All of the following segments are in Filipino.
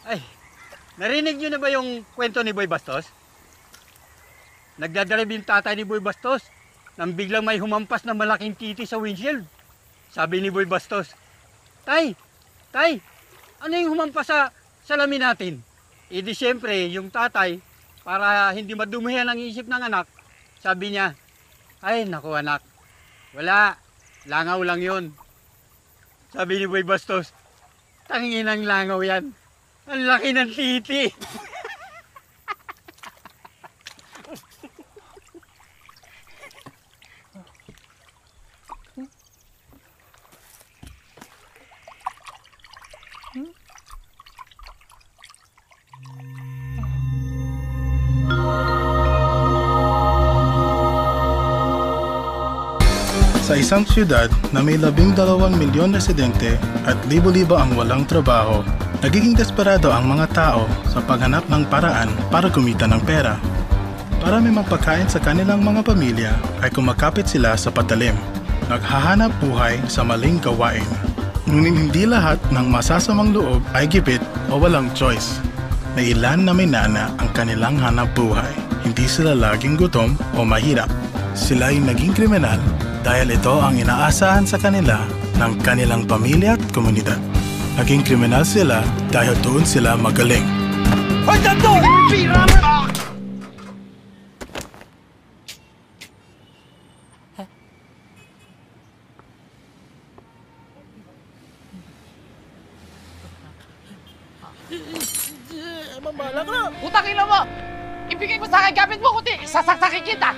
Ay, narinig niyo na ba yung kwento ni Boy Bastos? Nagdadrive yung tatay ni Boy Bastos nang biglang may humampas na malaking titi sa windshield. Sabi ni Boy Bastos, Tay, ano yung humampas sa salamin natin? E di siyempre, yung tatay, para hindi madumihan ang isip ng anak, sabi niya, ay naku anak, wala, langaw lang yun. Sabi ni Boy Bastos, tanginang langaw yan. Ang laki ng titi. Sa isang siyudad na may 12 milyon residente at libo-libo ang walang trabaho, nagiging desperado ang mga tao sa paghanap ng paraan para kumita ng pera. Para may mapagkain sa kanilang mga pamilya ay kumakapit sila sa patalim, naghahanap buhay sa maling gawain. Ngunit hindi lahat ng masasamang loob ay gipit o walang choice. May ilan na may nana ang kanilang hanap buhay. Hindi sila laging gutom o mahirap. Sila ay naging kriminal dahil ito ang inaasahan sa kanila ng kanilang pamilya at komunidad. Naging kriminal sila dahil doon sila magaling. Hoy, ganto! Pira mo! Mamala ka! Putang ina mo! Ibigay mo sa akin gamit mo, kundi sasaksakin kita!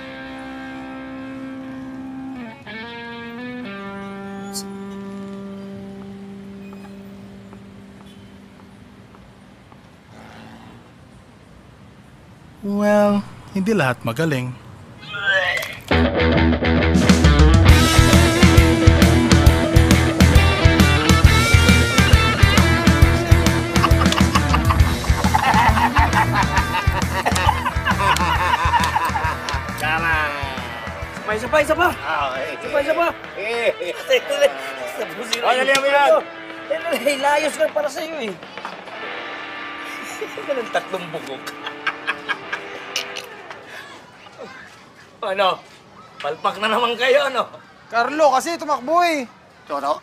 Well, hindi lahat magaling. Sabay, isa pa! Isa pa! Dali mo yan! Layos ka para sa'yo eh. Ito ng tatlong bugok. Ano? Palpak na naman kayo, ano? Carlo, kasi tumakbo eh. Toto,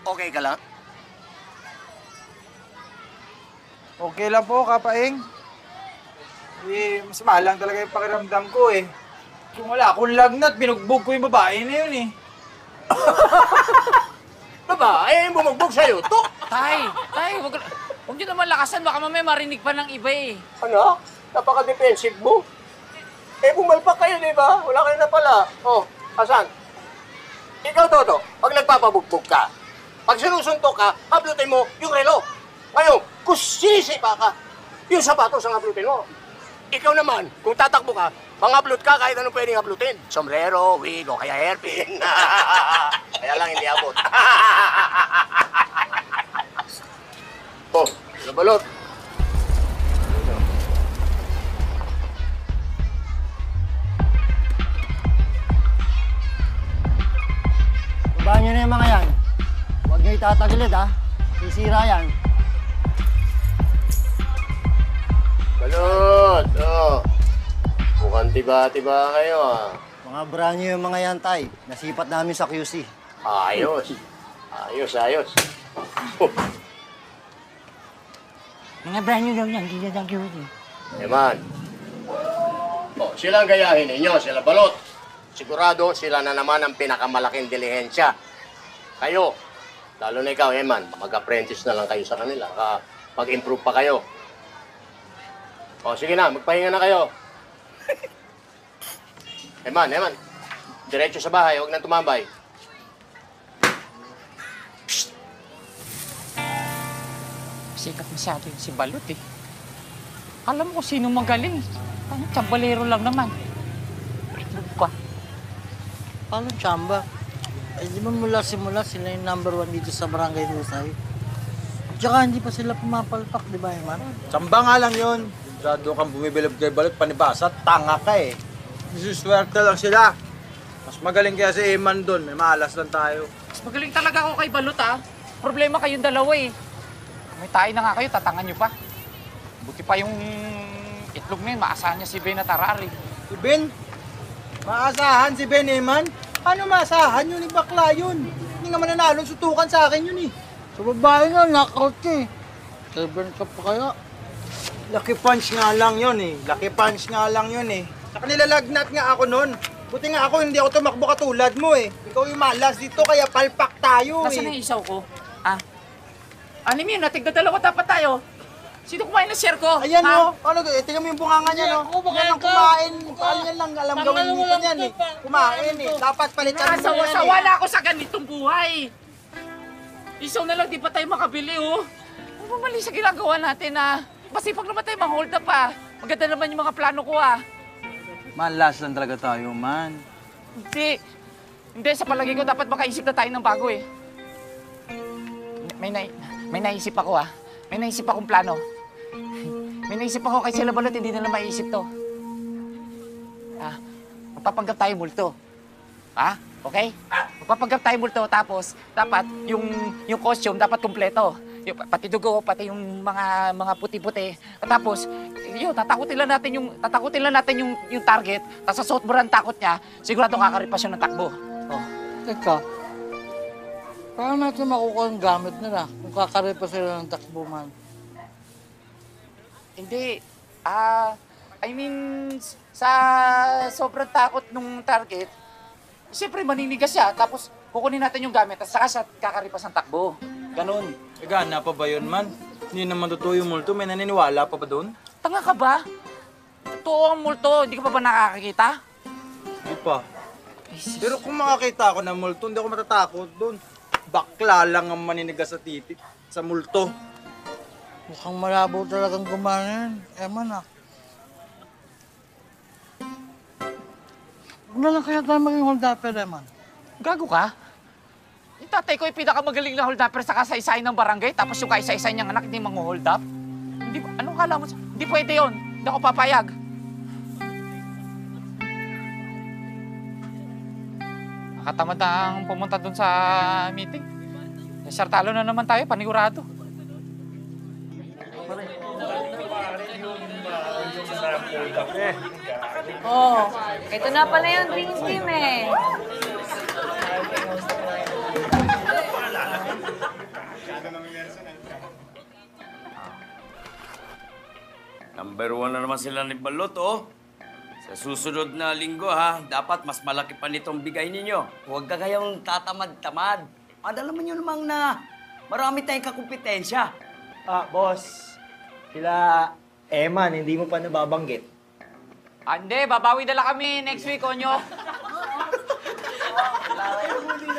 okay ka lang? Okay lang po, Kapaing. Eh, mas malang talaga yung pakiramdam ko eh. Kung wala akong lagnat, binugbog ko yung babae na yun eh. Babae, bumugbog sa'yo, to! Tay, huwag niyo naman lakasan. Baka mamaya marinig pa ng iba eh. Ano? Napaka-defensive mo. Eh, bumalpak kayo, di ba? Wala kayo na pala. Oh, asan? Ikaw, Toto, pag nagpapabugbog ka, pag sinusuntok ka, hablutin mo yung relo. Ngayon, kung sinisipa ka, yung sapatos ang hablutin mo. Ikaw naman, kung tatakbo ka, pang-upload ka kahit anong pwedeng uploadin. Sombrero, wig, o kaya hairpin. Kaya lang hindi abot. Oh, nabalot. Babaan nyo na yung mga yan. Huwag nyo itatagilid ha. Sisira yan. Balot, oh. Mukhang tiba-tiba kayo, ah. Mga brand new yung mga yan, tay. Nasipat namin sa QC. Ayos. Ayos. Oh, Mga brand new daw yan, hindi na lang yun eh. Eman. Oh, sila ang gayahin ninyo, sila balot. Sigurado sila na naman ang pinakamalaking dilihensya. Kayo, lalo na ikaw, Eman, mag-apprentice na lang kayo sa kanila. Mag-improve pa kayo. O, sige na, magpahinga na kayo. Eman, diretso sa bahay, huwag nang tumambay. Sikat masyado yun si Balot eh. Alam mo kung sino magaling. Ano, tsambalero lang naman. Ano ka? Paano tsamba? Ay, di ba mula simula sila yung #1 dito sa Barangay Husay? Tsaka hindi pa sila pumapalpak, di ba, Eman? Samba nga lang yun. Masyado kang bumibilib kay Balot, panibasa, tanga ka eh. Isuswerte lang sila. Mas magaling kaya si Eman doon, may malas lang tayo. Mas magaling talaga ako kay Balot ah. Problema kayong dalawa eh. May tayo na nga kayo, tatangan nyo pa. Buti pa yung itlog na yun, maasahan niya si Ben at Arari. Si Ben? Maasahan si Ben Eman? Paano maasahan yun? Bakla yun. Hindi nga mananalo, sutukan sa akin yun eh. Sa babae nga, knockout ka eh. 7 ka pa kaya. Lucky punch nga lang yun eh. Lucky punch nga lang yun eh. Saka nilalagnat nga ako nun. Buti nga ako, hindi ako tumakbo katulad mo eh. Ikaw yung malas dito, kaya palpak tayo Nasaan na eh. yung isaw ko? Ah? Anim yun, natigda dalawa dapat tayo. Sino kumain ng share ko? Ayan Ha? o, ano, tingnan mo yung bunganga niya no. Ako, baka Yan ang ikaw. kumain, paano yan lang alam Tama gawin na, dito walang niyan eh. pa. Kumain eh, dapat palitan mo yan Nakasawa-sawa eh. na ako sa ganitong buhay. Isaw na lang, di pa tayo makabili, oh. Ano ba mali sa ginagawa natin, ah? Masipag naman tayo hold up, ah. Maganda naman yung mga plano ko, ah. Malas lang talaga tayo, man. Hindi. Hindi, sa palagi ko, dapat makaisip na tayo ng bago, eh. May naisip ako, ah. May naisip akong plano. May naisip ako kay sila Balot, hindi nila maiisip to. Ah, magpapanggap tayo multo. Ha? Okay? Magpapanggap tayo multo, tapos dapat yung costume dapat kumpleto. Yung, pati dugo, pati yung mga puti-puti. Tapos, yun, tatakutin lang natin yung target. Tapos sa sobrang takot niya, sigurado kakaripas siya ng takbo. Oh. Teka, paano natin makukuha ang gamit nila kung kakaripa sila ng takbo man? Hindi. I mean, sa sobrang takot nung target, siyempre maninigas siya, tapos kukunin natin yung gamit, at saka siya kakaripas ng takbo. Ganon. Gana pa ba yun, man? Hindi naman totoo yung multo, may naniniwala pa ba doon? Tanga ka ba? Totoo ang multo, hindi ka pa ba nakakakita? Hindi pa. Pero kung makakita ako ng multo, hindi ako matatakot doon. Bakla lang ang maninigas sa titik, sa multo. Mukhang malabo talagang gumana yan. Eman ah. Huwag na lang kaya tayo maging hold-upper, Eman. Gago ka? Yung tatay ko yung pinakamagaling na hold-upper sa kasaysayan ng barangay, tapos yung kaisa-isa niyang anak hindi mang-hold up? Hindi, anong kala mo? Hindi pwede yun. Hindi ako papayag. Nakatamad ang pumunta dun sa meeting. Sartalo na naman tayo, panigurado. Oh, ito na pala yung dream team eh. Number 1 na naman sila ni Balot, oh. Sa susunod na linggo, ha, dapat mas malaki pa nitong bigay ninyo. Huwag ka kayong tatamad-tamad. Alam mo nyo namang na marami tayong kakumpetensya. Boss, sila Eman, hindi mo pa nababanggit. Hindi, babawi na lang kami next week, Onyo.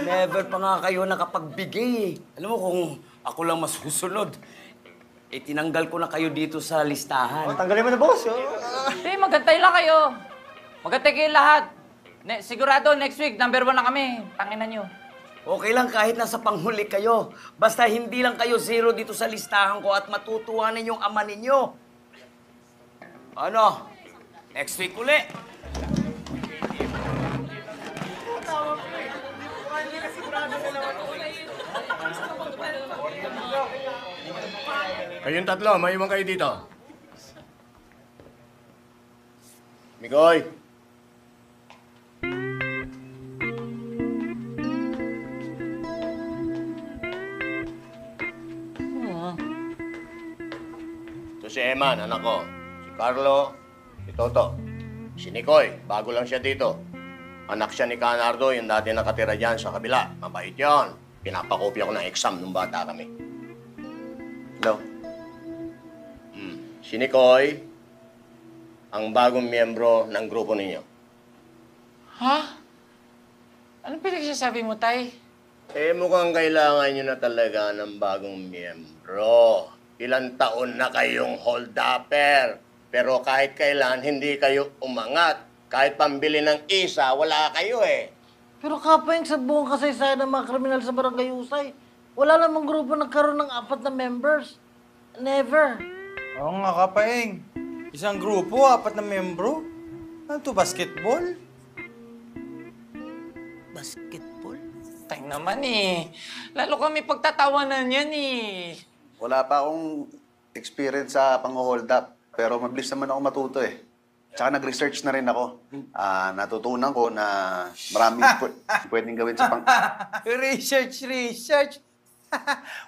Never pa nga kayo nakapagbigay, eh. Alam mo, kung ako lang masusunod, tinanggal ko na kayo dito sa listahan. Tanggalin mo na, boss. Hindi, magantay lang kayo. Magantay kayo lahat. Sigurado, next week, number 1 na kami. Tanginan nyo. Okay lang kahit nasa panghuli kayo. Basta hindi lang kayo zero dito sa listahan ko at matutuwa ninyong ama ninyo. Ano? Next week uli. Kayong tatlo, may iwan kayo dito. Mikoy. Ito si Eman, anak ko. Si Carlo, si Toto. Si Nicoy, bago lang siya dito. Anak siya ni Canardo, yung dati nakatira dyan sa kabila. Mabait yun. Pinapakopya ko ng exam nung bata kami. Hello? Si Nicoy, ang bagong miyembro ng grupo ninyo. Ha? Anong pinagsasabi mo, Tay? Mukhang kailangan nyo na talaga ng bagong miyembro. Ilang taon na kayong hold-upper. Pero kahit kailan, hindi kayo umangat. Kahit pambili ng isa, wala kayo eh. Pero kapayang sa buong kasaysayan ng mga kriminal sa Barangay Usay, wala namang grupo nagkaroon ng 4 na members. Never. Oo nga, Kapaeng. Isang grupo, 4 na membro. Ano to, basketball? Basketball? Tay naman eh. Lalo kami pagtatawanan yan eh. Wala pa akong experience sa pang-hold up. Pero mabilis naman ako matuto eh. Tsaka nag-research na rin ako. Natutunan ko na maraming pwedeng gawin sa Research.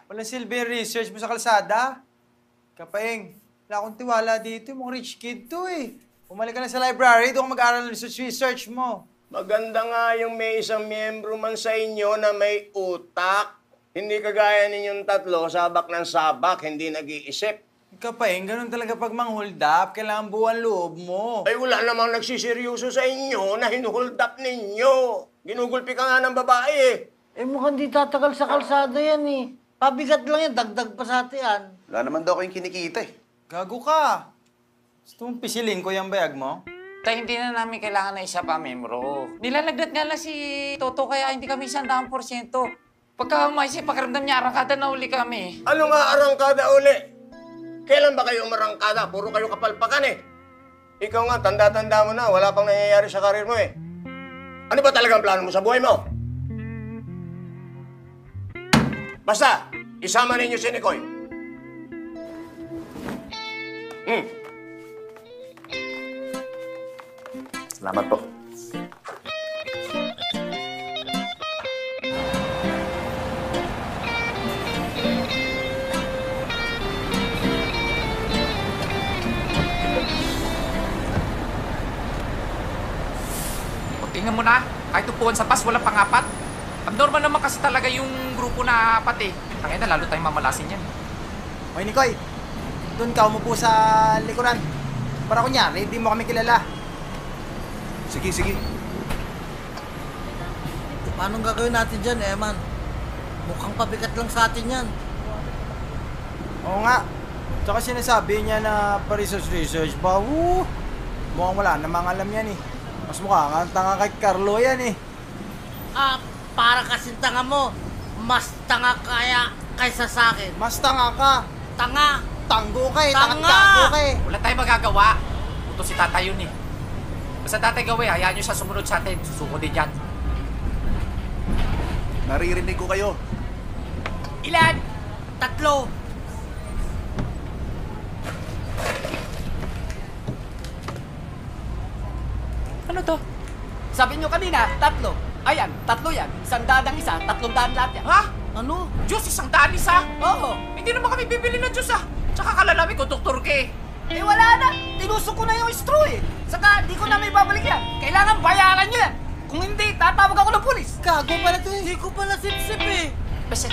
Walang silbi yung research mo sa kalsada. Kapaeng, wala akong tiwala dito. Yung mga rich kid to eh. Umalik ka na sa library, doon ka mag-aaral ng research mo. Maganda nga yung may isang miyembro man sa inyo na may utak. Hindi kagaya ninyong tatlo, sabak ng sabak, hindi nag-iisip. Kapaeng, ganun talaga pag mang-hold up. Kailangan buwan loob mo. Ay wala namang nagsiseryoso sa inyo na hinuhold up ninyo. Ginugulpi ka nga ng babae eh. Mukhang di tatagal sa kalsada yan eh. Pabigat lang yan, dagdag pa sa atian. Wala naman daw kayong kinikita eh. Gago ka. Gusto mong pisilin ko yung bayag mo? Tay, hindi na namin kailangan na isa pa, membro. Nilalagnat nga lang si Toto kaya hindi kami 100%. Pagka maisip pakiramdam niya, arangkada na uli kami. Ano nga arangkada uli? Kailan ba kayo umarangkada? Puro kayo kapalpakan eh. Ikaw nga, tanda-tanda mo na. Wala pang nangyayari sa karir mo eh. Ano ba talagang plano mo sa buhay mo? Basta, isama ninyo si Nicoy. Salamat po. Tingnan mo na, kahit upuan sa bus, walang pangapat. Abnormal naman kasi talaga yung grupo na apat eh. Tangina, lalo tayong mamalasin yan. Hoy, Nicoy. Doon ka umupo sa likuran. Para kunyari, hindi mo kami kilala. Sige. Paano gagawin natin dyan, Eman? Mukhang pabigat lang sa atin yan. Oo nga. Tsaka sinasabi niya na pa-research ba? Mukhang wala namang alam yan eh. Mas mukha nga ang tanga kay Carlo yan eh. Para kasing tanga mo. Mas tanga kaya kaysa sa akin. Mas tanga ka. Tanga! Tanggo ka eh. Tanga! Tanggo ka eh. Wala tayong magagawa. Uto si tatay yun eh. Basta tatay gawin, hayaan nyo siya sumunod sa atin. Susuko din dyan. Naririnig ko kayo. Ilan? 3. Ano to? Sabi nyo kanina, 3. Ayan, 3 yan. 100 ang isa, 300 lahat yan. Ha? Ano? Diyos, 100 isa? Oo. Hindi naman kami bibili ng Diyos ah. Tsaka kalalami ko, doktor ka eh. Eh wala na. Tinusok ko na yung straw eh. Saka di ko na may babalik yan. Kailangan bayaran nyo yan. Kung hindi, tatawag ako ng pulis. Gago pala to eh. Hindi ko pala sip-sip eh. Basta,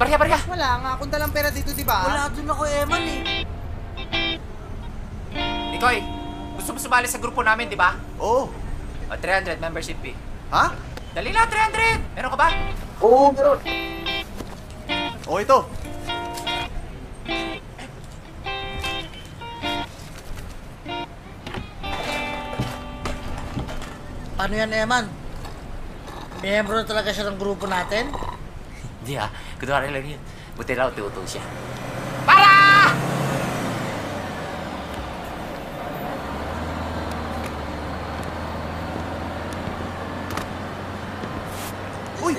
barya. Wala nga akong dalang pera dito, di ba? Wala dun ako, Eman eh. Nikoy, gusto mo sumali sa grupo namin, di ba? Oo. 300 membership fee. Ha? Dali na, 300! Meron ka ba? Oo, meron. O, ito. Paano yan, Eman? Miyembro na talaga siya ng grupo natin? Hindi ah, kunwari lang yun. Buti raw, tiuto siya. Para! Uy!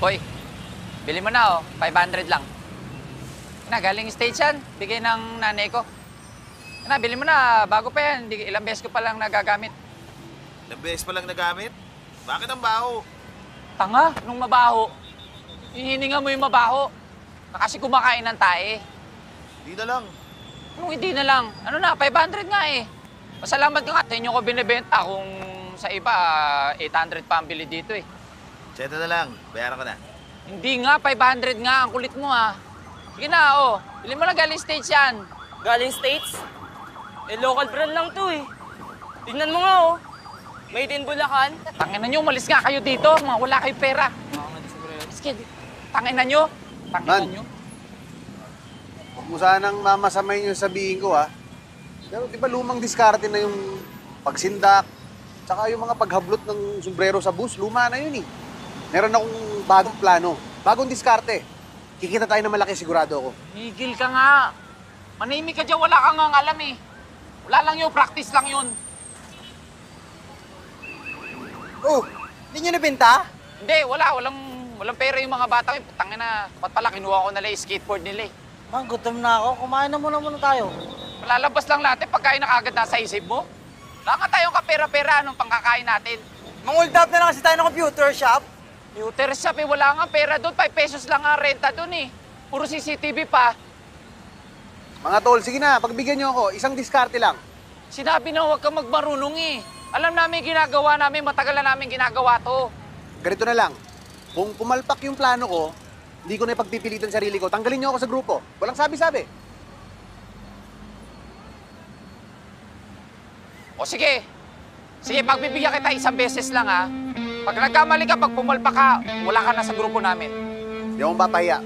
Hoy, bili mo na oh, 500 lang. Na, galing stage yan, bigay ng nanay ko. Na, bili mo na, bago pa yan, ilang beses ko pa lang nagagamit. Ilang beses pa lang nagamit? Bakit ang baho? Tanga, nung mabaho. Hihininga mo yung mabaho. Na kasi kumakain ng tae. Di na lang. Anong hindi na lang? Ano na, 500 nga eh. Pasalamat ka nga, sa inyo ko binibenta kung sa iba, 800 pa ang bili dito eh. Seta na lang, bayaran ka na. Hindi nga, 500 nga, ang kulit mo ah. Sige na, oh. Bili mo na galing States yan. Galing States? Eh, local brand lang to eh. Tingnan mo nga oh. Made in Bulacan. Tanginan nyo, umalis nga kayo dito. Mga wala kayo pera. Sige, tanginan nyo. Tanginan nyo. Huwag mo sanang mamasamay yung sabihin ko, ha? Pero di ba lumang diskarte na yung pagsindak, tsaka yung mga paghablot ng sombrero sa bus, luma na yun eh. Meron akong bagong plano, bagong diskarte. Kikita tayo na malaki, sigurado ako. Migil ka nga. Manahimik ka dyan, wala kang nga alam eh. Wala lang yun, practice lang yun. Oh, hindi nyo nabenta? Hindi, walang pera yung mga bata. Tangin na, ba't pala kinuha ko nila yung skateboard nila eh. Man, gutom na ako. Kumain na muna tayo. Malalabas lang natin pagkain na kagad nasa isip mo. Wala ka tayong kapera-pera, anong pangkakain natin? Mang-hold up na lang kasi tayo ng computer shop. Computer shop eh, wala nga pera doon. 5 pesos lang ang renta doon eh. Puro CCTV pa. Mga tol, sige na, pagbigyan nyo ako. Isang diskarte lang. Sinabi na huwag kang magmarunong eh. Alam namin ginagawa namin, matagal na namin ginagawa to. Ganito na lang. Kung pumalpak yung plano ko, hindi ko na ipagpipilitan sarili ko. Tanggalin nyo ako sa grupo. Walang sabi-sabi. O sige. Sige, pagbibigyan kita isang beses lang ha. Pag nagkamali ka, pag pumalpak ka, wala ka na sa grupo namin. Hindi akong papahiya.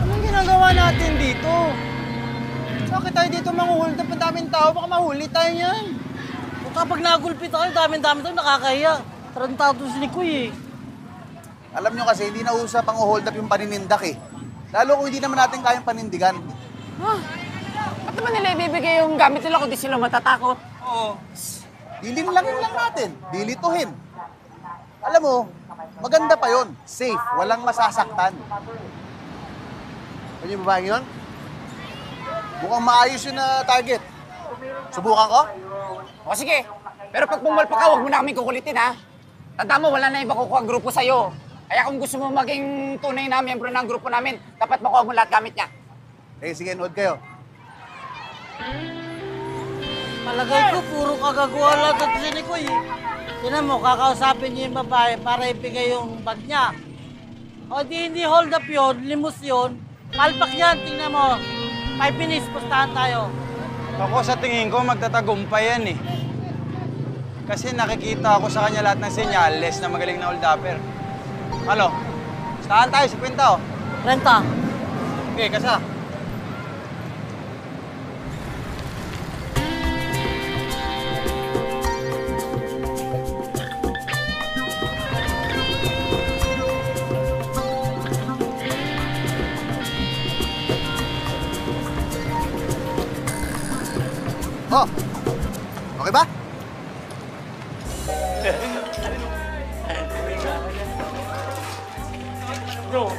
Anong ginagawa natin dito? Bakit tayo dito mang-hold up? Ang daming tao, baka mahuli tayo yan. O kapag nagulpit ako, dami-dami tayo nakakahiya. Tarantado si Nikoy eh. Alam nyo kasi, hindi na usap ang hold up yung paninindak eh. Lalo kung hindi naman natin kayang panindigan. Ba't naman nila ibibigay yung gamit nila kung di sila matatakot? Oo. Dilin lang natin. Dilituhin. Alam mo, maganda pa yon. Safe. Walang masasaktan. Ano yung babaeng yun? Mukhang maayos yun na target. Subukan ko? O sige, pero pag pumalpak ka, huwag mo na kami kukulitin ha. Tanda mo, wala na ibang kukuha ang grupo sa'yo. Kaya kung gusto mo maging tunay na miyembro ng grupo namin, dapat makuha mo lahat gamit niya. Eh, sige, nood kayo. Palagay ko, puro kagagawa lang ito si Nikoy eh. Tinan mo, kakausapin niya yung babae para ibigay yung bag niya. O di hindi hold up yun, limos yun. Palpak yan, tingnan mo. 5 minutes, pustahan tayo. Ako sa tingin ko, magtatagumpay yan eh. Kasi nakikita ako sa kanya lahat ng senyales na magaling na hold upper. Ano? Pustahan tayo, 50 oh. Renta. Okay, kasa. Oh, okay ba? Bro.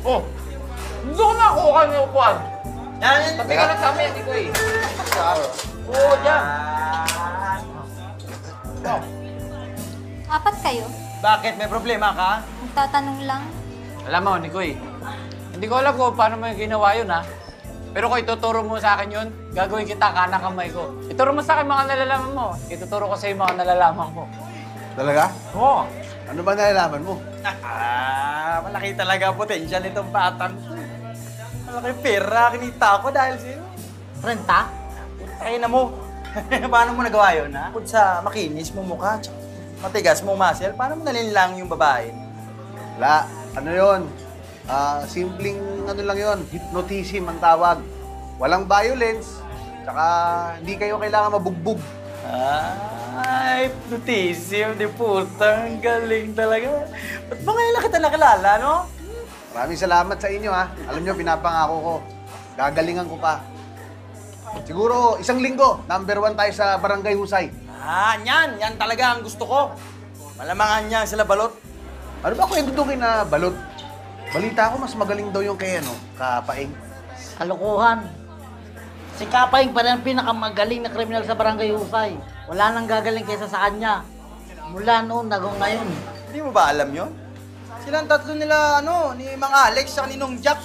Oh, doon na ako kami upuan. Yan. Tabi ka lang sa amin, hindi ko eh. Oo, dyan. Apat kayo? Bakit? May problema ka? Magtatanong lang. Alam mo, Nikoy, hindi ko alam kung paano mo ginawa yun, ha? Pero kung ituturo mo sa akin yun, gagawin kita kanang kamay ko. Ituro mo sa akin mga nalalaman mo. Ituturo ko sa iyo mga nalalaman ko. Talaga? Oo. Ano ba nalalaman mo? Malaki talaga potential nitong batang to. Malaki pera, kinita ko dahil sa'yo. Renta? Ay na mo. Paano mo nagawa yun, ha? Bukod sa makinis mo mukha, tsaka matigas mo muscle, paano mo nalinlang yung babae? Wala. Ano yun? Simpleng ano lang yun. Hypnotism ang tawag. Walang violence. Tsaka hindi kayo kailangan mabugbog. Ay, hypnotism, di puta. Ang galing talaga. Ba't ba ngayon lang kita nakilala, no? Maraming salamat sa inyo ha. Alam nyo, pinapangako ko. Gagalingan ko pa. Siguro, 1 linggo, number 1 tayo sa Barangay Husay. Yan. Yan talaga ang gusto ko. Malamangan niya sila balot. Ano ba kwento doon kay na balot? Balita ko, mas magaling daw yung kay Kapaing. Kalokohan. Si Kapaing pa rin ang pinakamagaling na kriminal sa Barangay Husay. Wala nang gagaling kaysa sa kanya. Mula noon, hanggang ngayon. Hindi mo ba alam yun? Silang tatlo nila, ni Mang Alex at ni Nong Jack.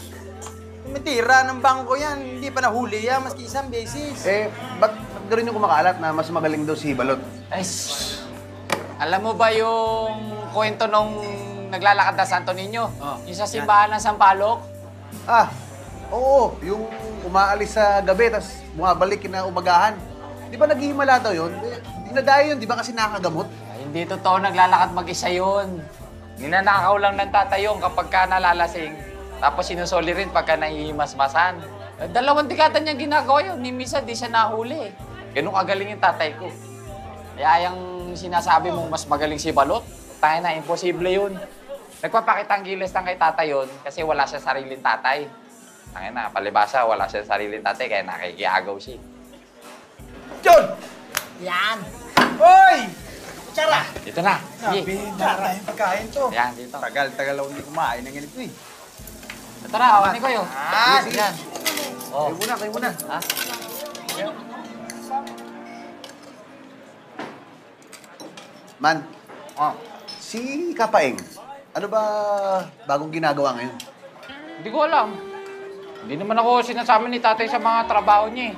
Tumitira ng bangko yan. Hindi pa nahuli yan, maski isang beses. Eh, ba't rin yung kumakalat na mas magaling daw si Balot? Ay, alam mo ba yung kwento nung naglalakad na Santo Niño? Yung sa simbahan ng Sampaloc? Oo. Yung umaalis sa gabi, tas bumabalik na umagahan. Di ba naghihimala daw yun? Dinadayo yun, di ba kasi nakagamot? Ay, hindi totoo, naglalakad mag-isa yun. Ninanakaw lang ng tatayong kapag ka nalalasing. Tapos sinusoli rin pagka nahihimasmasan. 2 dekada niyang ginagawa yun. Ni Misa, di siya nahuli. Ganun kagaling yung tatay ko. Kaya yung sinasabi mong mas magaling si Balot, tayo na, imposible yun. Nagpapakitang gilas lang kay tatay yun kasi wala siya sariling tatay. Tangin na, palibasa, wala siya sariling tatay kaya nakikiagaw siya. John! Yan. Hoy! Tsara! Dito na. Sige. Tsara yung pagkain to. Yan, dito. Tagal ako hindi kumain ng ganito eh. Tara, awanin ko yun. Sige. Yan. Oh. Kayo muna. Ha? Man, Oh. si Kapaeng, ano ba bagong ginagawa ngayon? Hindi ko alam. Hindi naman ako sinasama ni tatay sa mga trabaho niya eh.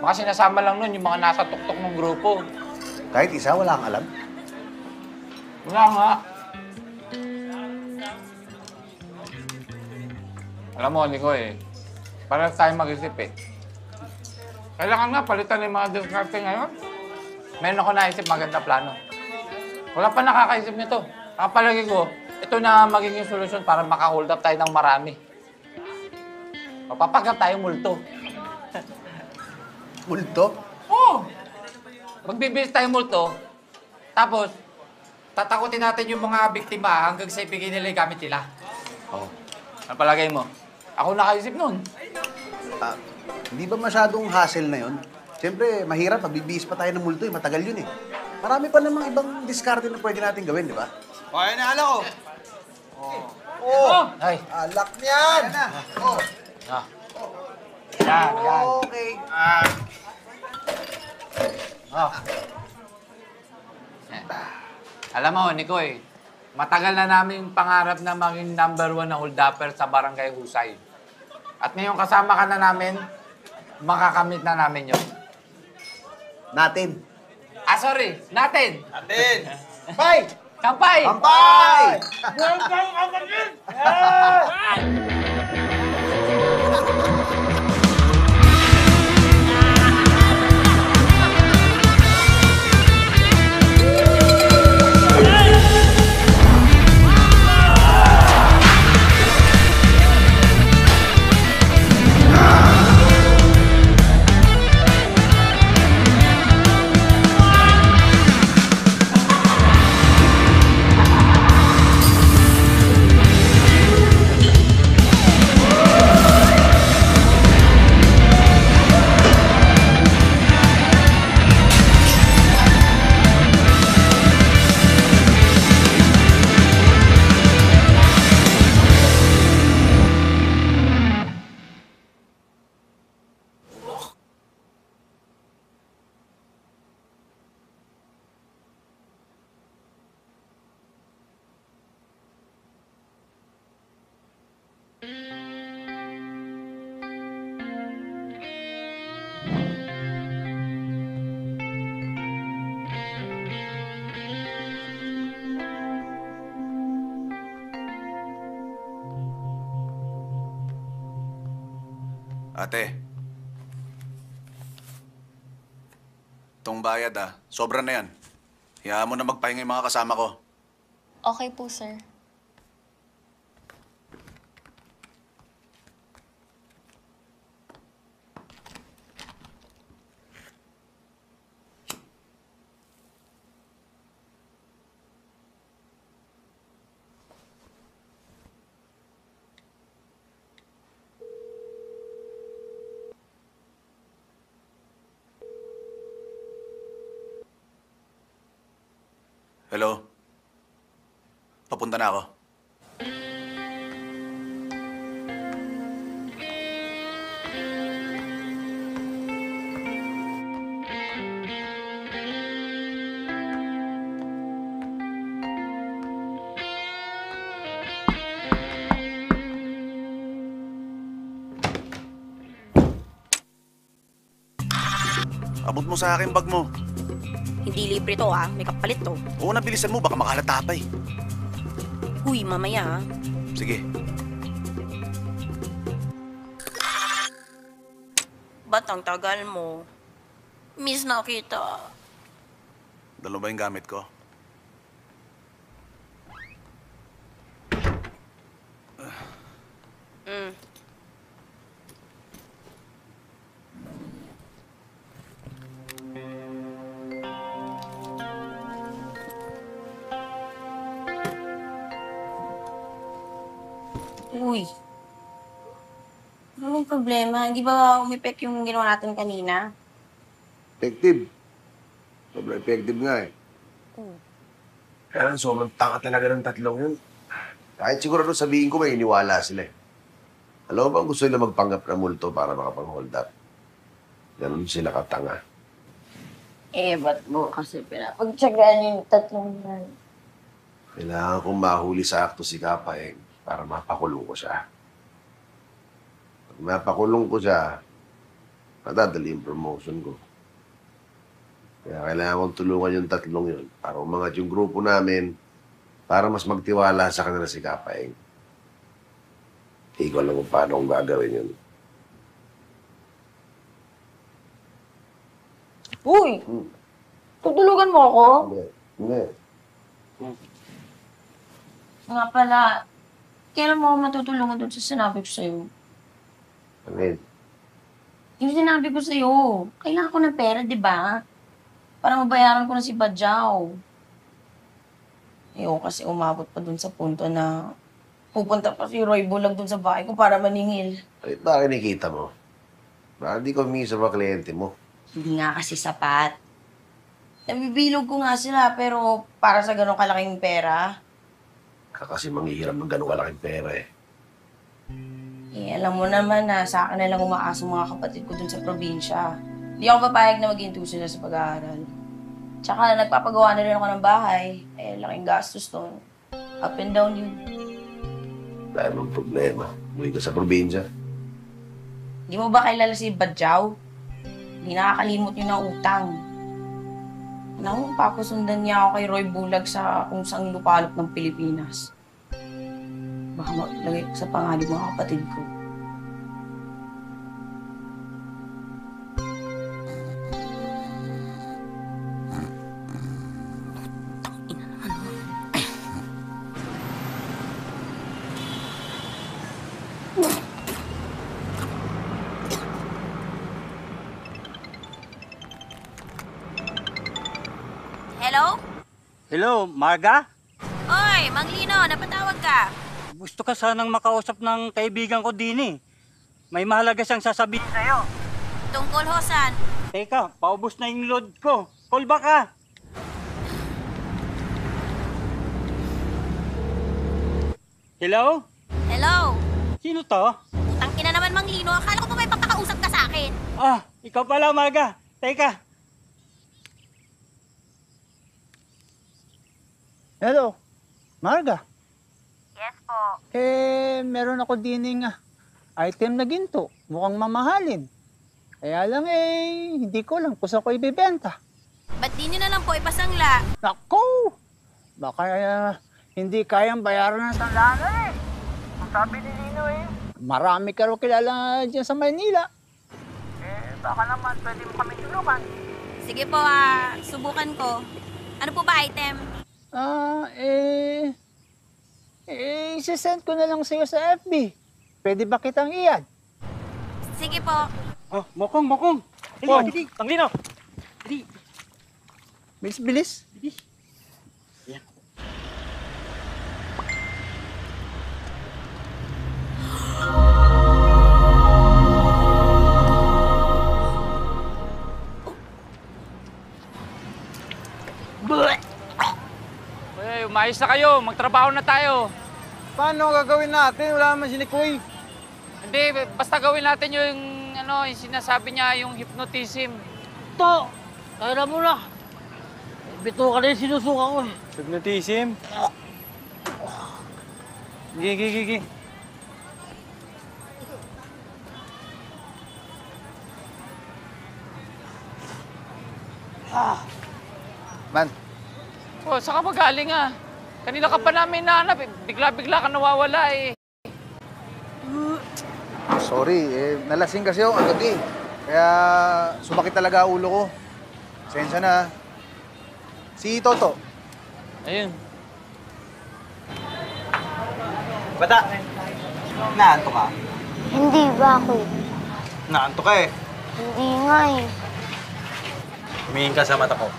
Baka sinasama lang nun yung mga nasa tuktok ng grupo. Kahit isa, wala kang alam. Wala nga. Alam mo, Nico eh. Para tayo mag-isip eh. Kailangan nga palitan yung mga diskarte ngayon. Meron ako naisip maganda plano. Wala pa nakakaisip nito. Kapalagi ko, ito na magiging solusyon para maka-hold up tayo ng marami. Papapagap tayo multo. Multo? Oo! Magbibis tayo multo, tapos tatakutin natin yung mga biktima hanggang sa ibigay nila yung gamit nila. Oo. Ano palagay mo? Ako nakaisip nun. Hindi ba masyadong hassle na yun? Siyempre, mahirap. Magbibihis pa tayo ng multo eh. Matagal yun eh. Marami pa namang ibang diskarte na pwede natin gawin, di ba? O, ayun na alak ko. Oh! Ay! Alak niyan! Oh. Ah. Yan. Okay. Oh. Alam mo, Nico matagal na namin pangarap na maging #1 na hold-upper sa Barangay Husay. At ngayon kasama ka na namin, makakamit na namin yun. Natin. Sorry, natin! Atin! Bye! Kampay! Kampay! Ate. Itong bayad sobra na yan. Hayaan mo na magpahinga yung mga kasama ko. Okay po, sir. Hello? Papunta na ako. Abot mo sa akin bag mo. Hindi libre to may kapalit to. Oo, nabilisan mo, baka makahalata pa eh. Uy, mamaya Sige. Ba't ang tagal mo? Miss na kita. Dalawa ba yung gamit ko? Uy. Ano bang problema? Hindi ba umipek yung ginawa natin kanina? Effective. Sobrang effective nga eh. Kaya sobrang tanga talaga ng tatlong yun. Kahit siguro sabihin ko may iniwala sila eh. Alam mo ba gusto nila magpanggap na multo para makapang-hold up? Ganun sila katanga. Ba't mo kasi pinapagtsagaan yung tatlong yan? Kailangan kong mahuli sa akto si Kapaeng para mapakulong ko siya. Pag mapakulong ko siya, madadali yung promotion ko. Kaya kailangan kong tulungan yung tatlong yun para umangat yung grupo namin para mas magtiwala sa kanila si Kapaeng. Hindi ko alam kung paano kong gagawin yun. Uy! Tutulugan mo ako? Hindi. Nga pala, kailan mo ako matutulungan doon sa sinabi ko sa'yo? Amin. Yung sinabi ko sa'yo, kailangan ko ng pera, di ba? Para mabayaran ko na si Badjaw. Ayoko kasi umabot pa dun sa punto na pupunta pa si Roy Bulag dun sa bahay ko para maningil. Ay, baka kinikita mo? Baka di ko humingi sa mga kliyente mo. Hindi nga kasi sapat. Nabibilog ko nga sila, pero para sa ganong kalaking pera. Kasi manghihiram ng ganun kalaking pera eh. Alam mo naman na sa akin na lang umaasa mga kapatid ko dun sa probinsya. Hindi ako papayag na maging tuso na sa pag-aaral. Tsaka nagpapagawa na rin ako ng bahay. Laking gastos doon. Up and down yun. Dahil mong problema. Umuwi ka sa probinsya. Di mo ba kilala si Badjaw? Hindi nakakalimot yun ng utang. Naku, papasundan niya ako kay Roy Bulag sa kung saan lupalop ng Pilipinas. Baka maglagay ko sa pangalan mga kapatid ko. Hello? Hello, Marga? Oy, Mang Lino, napatawag ka. Gusto ka sanang makausap ng kaibigan ko din eh. May mahalaga siyang sasabihin sa'yo. Tungkol hosan. Teka, paubos na yung load ko. Call back ka. Hello? Hello? Sino to? Tangina naman, Mang Lino. Akala ko pa may papakausap ka sa akin. Ah, ikaw pala, Marga. Teka. Hello, Marga. Yes po. Meron ako dining item na ginto. Mukhang mamahalin. Kaya lang hindi ko lang kung saan ko ibibenta. Ba't di nyo na lang po ipasangla? Naku! Baka hindi kayang bayaran ng sandala eh. Ang sabi ni Lino marami ka rin kilala dyan sa Maynila. Baka naman pwede mo kami tulungan. Sige po, subukan ko. Ano po ba item? Isisend ko na lang sa'yo sa FB. Pwede ba kitang iyan? Sige po. Oh, mokong. Dili, Tanglino. Dili. Bilis. Yan. Umayos na kayo. Magtrabaho na tayo. Paano gagawin natin? Wala naman si Nikoy. Hindi, basta gawin natin yung, yung sinasabi niya, yung hypnotism. To! Kaya mo na. Bito ka na yung sinusuka ko eh. Hypnotism? Gigi. Man. Oh, saan ka ba galing Kanina ka pa namin nahanap. Bigla-bigla ka nawawala eh. Sorry, nalasing kasi ako kagabi. Kaya sumakit talaga ulo ko. Sensya na. Si Toto. Ayun. Bata, naanto ka? Hindi ba ako? Naanto ka eh. Hindi nga eh. Tumingin ka sa mata ko.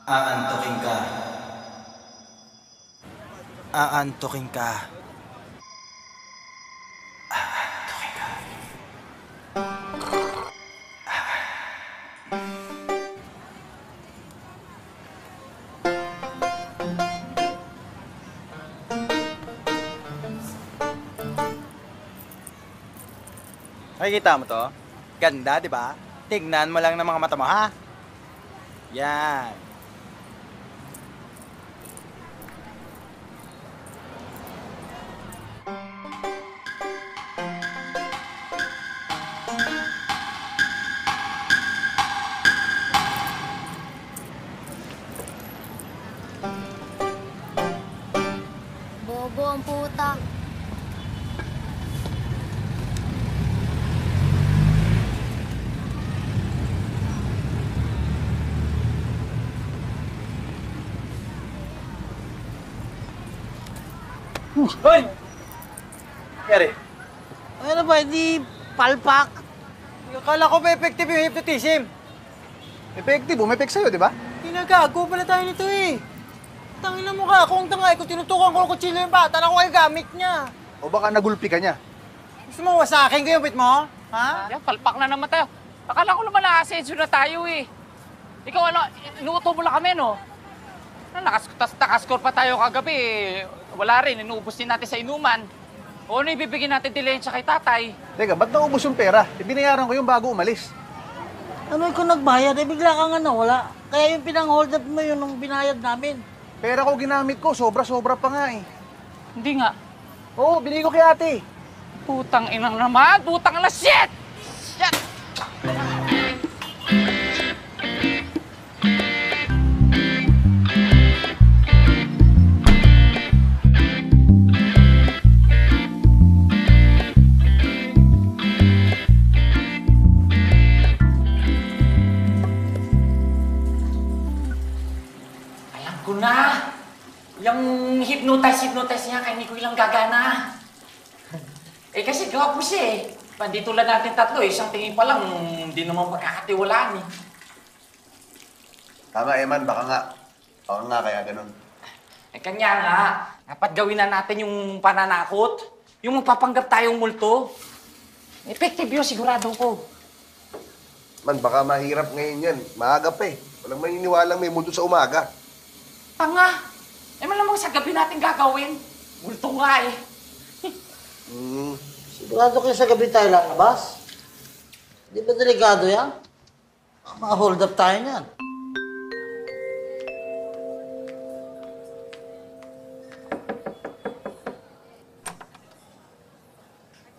Aantukin ka. Aantukin ka. Nakikita mo to? Ganda, di ba? Tignan mo lang ng mga mata mo, ha? Yan. Bobo ang puta. Hoy! Kaya Ano ba, hindi palpak? akala ko ba effective yung hypnotism? Effective, umepek sa'yo, di ba? Pinagago pala tayo nito eh. Tangina mo ka, kung tangay ko, tinutukan ko ng kutsilyo yung bata na ko ay gamit niya. O baka nagulpi ka niya? Gusto mo wasakin ko yung bit mo? Ha? Yan, palpak na naman tayo. Akala ko naman na-ascenso na tayo eh. Ikaw ano, inuuto mo lang kami, no? Nakascore pa tayo kagabi eh. Wala rin, inuubos din natin sa inuman. O ano ibibigyan natin dilensya kay tatay? Teka, ba't naubos yung pera? Binayaran ko yung bago umalis. Ano kung nagbayad, bigla kang nawala. Kaya yung pinang-hold up mo yun nung binayad namin. Pera ko ginamit ko, sobra-sobra pa nga eh. Hindi nga. Oo, binigay ko kay ate. Putang inang naman! Putang na shit! Shit! Ko na! Yung hypnotize niya, kaya hindi ko ilang gagana. Eh kasi gawa po siya eh. Pandito lang natin tatlo eh. Isang tingin pa lang, hindi naman pagkakatiwalaan eh. Tama, Eman, baka nga kaya ganun. Eh kanya nga, dapat gawin na natin yung pananakot. Yung magpapanggap tayong multo. Effective yun, sigurado ko. Man, baka mahirap ngayon yan. Maaga pa eh. Walang maniniwalang may multo sa umaga. Tanga! Eh malamang sa gabi natin gagawin. Multo nga eh. Sigurado kayo sa gabi tayo lalabas? Di ba delikado yan? Ma-hold up tayo niyan.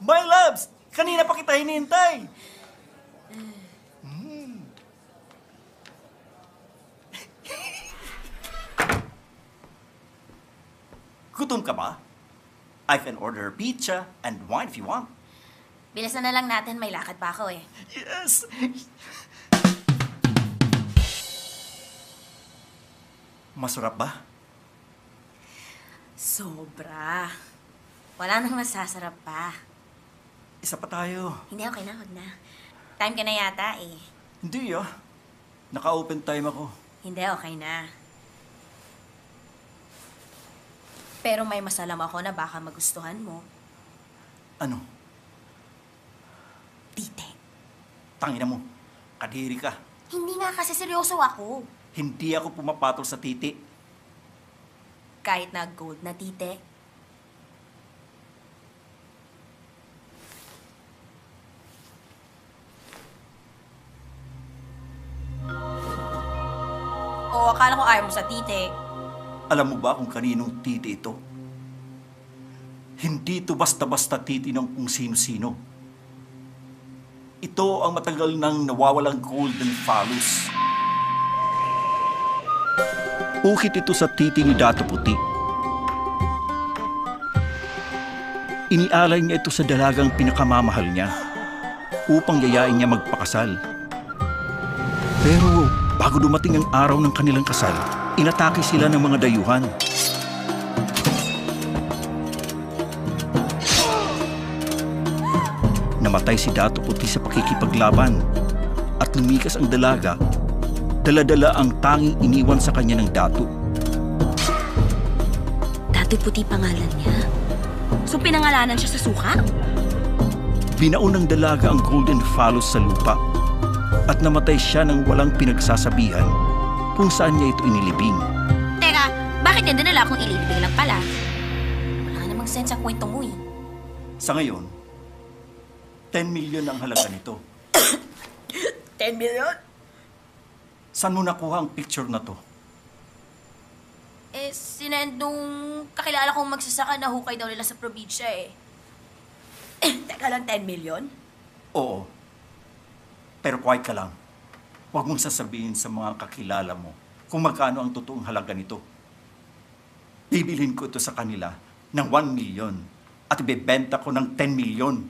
My loves! Kanina pa kita hinihintay! Gutom ka ba? I can order pizza and wine if you want. Bilisan na lang natin, may lakad pa ako eh. Yes! Masarap ba? Sobra. Wala nang masasarap pa. Isa pa tayo. Hindi, okay na, huwag na. Time ka na yata eh. Hindi ah. Naka-open time ako. Hindi, okay na. Pero may masalam ako na baka magustuhan mo. Ano? Tite. Tangina mo. Kadiri ka. Hindi nga kasi seryoso ako. Hindi ako pumapatol sa titi. Kahit na gold na tite. O, akala ko ayaw mo sa tite. Alam mo ba kung kaninong titi ito? Hindi ito basta-basta titi ng kung sino-sino. Ito ang matagal nang nawawalang golden phallus. Ukit ito sa titi ni Dato Puti. Inialay niya ito sa dalagang pinakamamahal niya upang yayain niya magpakasal. Pero bago dumating ang araw ng kanilang kasal, inatake sila ng mga dayuhan. Namatay si Dato Puti sa pakikipaglaban at lumikas ang dalaga, dala-dala ang tanging iniwan sa kanya ng dato. Pati puti pangalan niya. So pinangalanan siya sa suka? Binaunang dalaga ang golden phallus sa lupa at namatay siya nang walang pinagsasabihan kung saan niya ito inilibing. Teka, bakit niya dinala kung ililibing lang pala? Wala namang sense ang kwento mo eh. Sa ngayon, 10 million ang halaga nito. 10 million? Saan mo nakuha ang picture na to? Eh, sinend nung kakilala kong magsasaka na hukay daw nila sa probinsya eh. Teka lang, 10 million? Oo. Pero quiet ka lang. Huwag mong sasabihin sa mga kakilala mo kung magkano ang totoong halaga nito. Bibilhin ko ito sa kanila ng 1 million at ibebenta ko ng 10 million.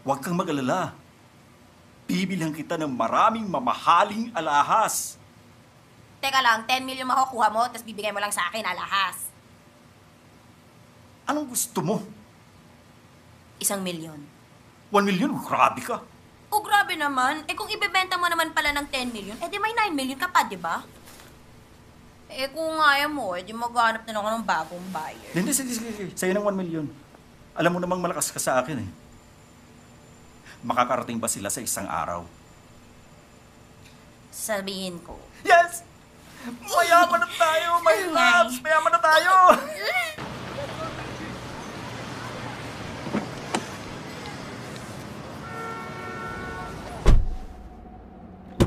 Huwag kang mag-alala. Bibilhan kita ng maraming mamahaling alahas. Teka lang, 10 million makukuha mo, tapos bibigay mo lang sa akin alahas. Anong gusto mo? 1 million. 1 million? Grabe ka. Oh, grabe naman. Eh kung ibebenta mo naman pala ng 10 million, eh di may 9 million ka pa, di ba? Eh kung ayaw mo, eh di maghanap na ako ng bagong buyer. Hindi, sige. Sa'yo ng 1 million. Alam mo namang malakas ka sa akin eh. Makakarating ba sila sa isang araw? Sabihin ko. Yes! Mayaman na tayo, my loves! Mayaman na tayo!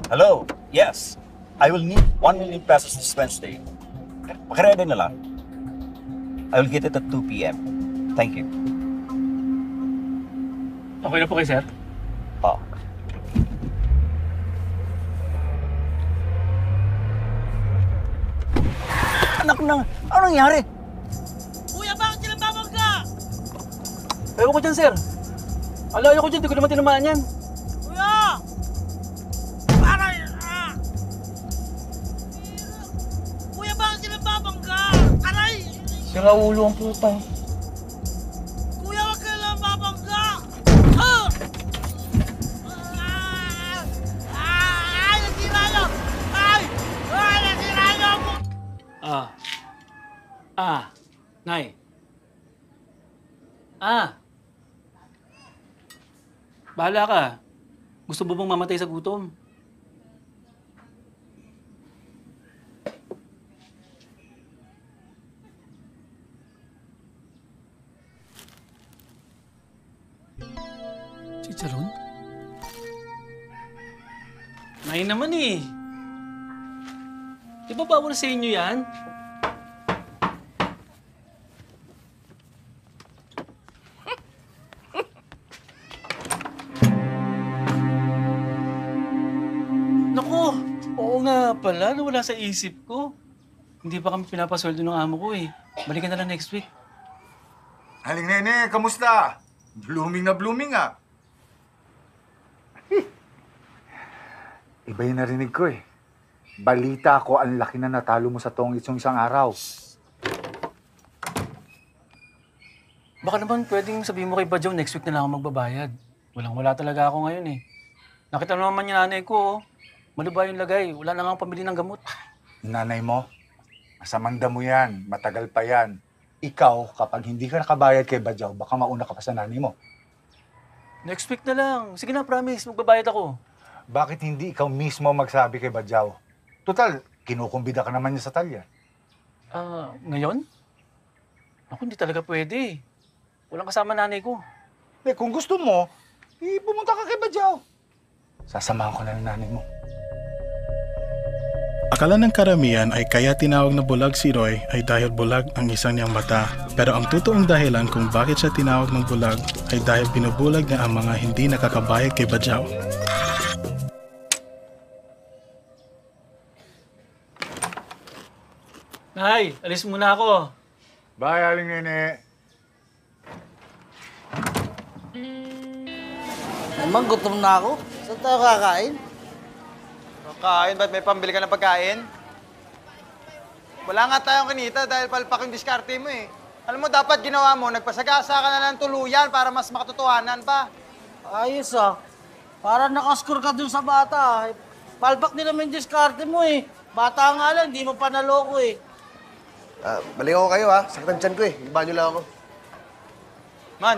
Hello? Yes. I will need 1 million pesos this Wednesday. Pakirede na lang. I will get it at 2 p.m. Thank you. Okay na po kayo, sir? Oh. Anak na! Ano nangyari? Kuya, bakit sila babangga? Ayaw ko dyan, sir. Alayo ko dyan, di ko naman tinamaan yan. Kuya! Aray! Ah! Kuya, bakit sila babangga? Aray! Sira ulo ang puta. Kuya, wag ka lang babangga! Ah! Ay! Nasira nyo! Ay! Ay! Nasira nyo! Nay. Bahala ka. Gusto mo bang mamatay sa gutom? Chicharon? Nay naman eh. Di ba bawal sa inyo yan? Naku, oo nga pala, nawala sa isip ko. Hindi pa kami pinapasweldo ng amo ko eh. Balikan na lang next week. Aling Nene, kamusta? Blooming na blooming ah. Iba yung narinig ko eh. Balita ko ang laki na natalo mo sa tongits yung isang araw. Baka naman pwedeng sabihin mo kay Badyaw next week na lang ako magbabayad. Walang-wala talaga ako ngayon eh. Nakita naman yung nanay ko, malubay yung lagay. Wala na nga pambili ng gamot. Nanay mo, masamang damo yan. Matagal pa yan. Ikaw, kapag hindi ka nakabayad kay Badyaw, baka mauna ka pa sa nanay mo. Next week na lang. Sige na, promise. Magbabayad ako. Bakit hindi ikaw mismo magsabi kay Badyaw? Total, kinukumbida ka naman niya sa talya. Ngayon? Ako, hindi talaga pwede. Walang kasama nanay ko. Eh, kung gusto mo, pumunta ka kay Badyaw. Sasamahan ko na ng nanay mo. Akala ng karamihan ay kaya tinawag na bulag si Roy ay dahil bulag ang isang niyang mata. Pero ang totoong dahilan kung bakit siya tinawag ng bulag ay dahil binubulag niya ang mga hindi nakakabayad kay Badyaw. Nay, alis muna ako. Bye, Aling Nene. Naman, gutom na ako. Saan tayo kakain? Kakain? Ba't may pambili ka ng pagkain? Wala nga tayong kinita dahil palpak yung diskarte mo eh. Alam mo, dapat ginawa mo, nagpasagasa ka na ng tuluyan para mas makatotohanan pa. Ayos ah. Parang nakascore ka dun sa bata. Palpak din naman yung diskarte mo eh. Bata nga lang, di mo pa naloko eh. Balik ako kayo ha. Sakit ang tiyan ko eh. Iba nyo lang ako. Man,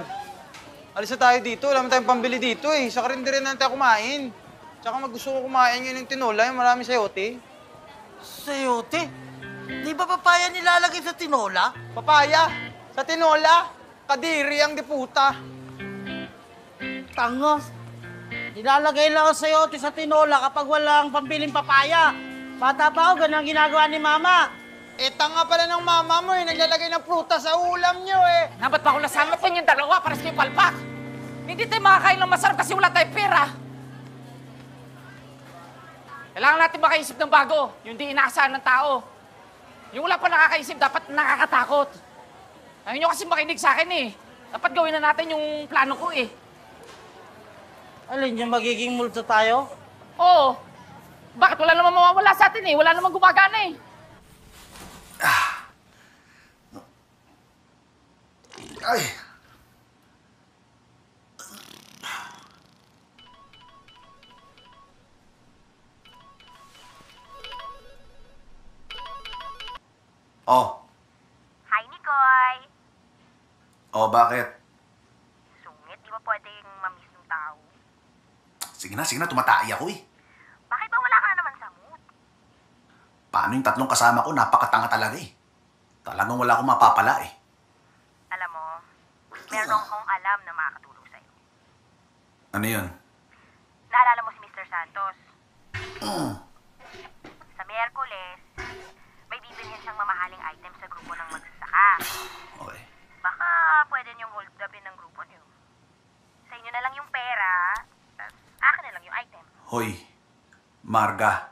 alis na tayo dito. Wala naman tayong pambili dito eh. Sa karinderya na tayo kumain. Tsaka gusto ko kumain ngayon ng tinola, yung marami sayote. Sayote? Di ba papaya nilalagay sa tinola? Papaya? Sa tinola? Kadiri ang diputa. Tanga. Nilalagay lang ang sayote sa tinola kapag walang pambiling papaya. Bata pa ako, ganun ang ginagawa ni Mama. Eh, tanga pala ng mama mo eh. Naglalagay ng prutas sa ulam nyo eh. Ba't ba ko nasama ko yung dalawa para sa yung palpak? Hindi tayo makakain ng masarap kasi wala tayong pera. Kailangan natin makaisip ng bago. Yung di inaasahan ng tao. Yung wala pa nakakaisip, dapat nakakatakot. Ayaw nyo kasi makinig sa akin eh. Dapat gawin na natin yung plano ko eh. Alin yung magiging multo tayo? Oo. Bakit? Wala naman mawawala sa atin eh. Wala naman gumagana eh. Ay! Oh. Hi, Nicoy! Oh, bakit? Sungit, di ba pwedeng mamiss ng tao? Sige na, tumatay ako eh. Bakit ba wala ka na naman sa mood? Paano yung 3 kasama ko? Napakatanga talaga eh. Talagang wala akong mapapala eh. Alam mo, meron akong alam na makakatulong sa'yo. Ano yun? Naalala mo si Mr. Santos? Sa Miyerkules, may bibilhin siyang mamahaling item sa grupo ng magsasaka. Okay. Baka pwede niyong hold upin ng grupo niyo. Sa inyo na lang yung pera, tas akin na lang yung item. Hoy, Marga.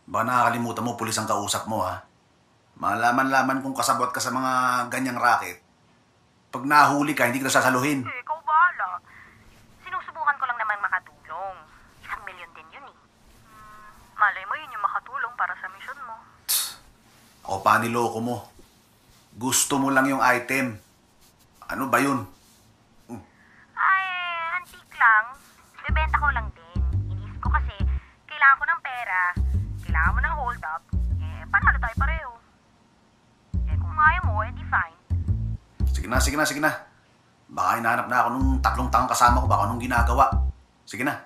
Baka nakakalimutan mo, pulis ang kausap mo ha. Malaman-laman kung kasabot ka sa mga ganyang racket. Pag nahuli ka, hindi kita sasaluhin. Eh, ikaw bahala. Sinusubukan ko lang naman makatulong. 1 milyon din yun eh. Malay mo yun yung makatulong para sa mission mo. Ako pa niloko mo. Gusto mo lang yung item. Ano ba yun? Ay, antique lang. Bebenta ko lang din. Iniisip ko kasi, kailangan ko ng pera, kailangan mo ng hold up, eh, panalo tayo pareho. Eh, kung ayaw mo, eh, di fine. Sige na. Baka hinahanap na ako nung 3 tangang kasama ko, baka nung ginagawa. Sige na.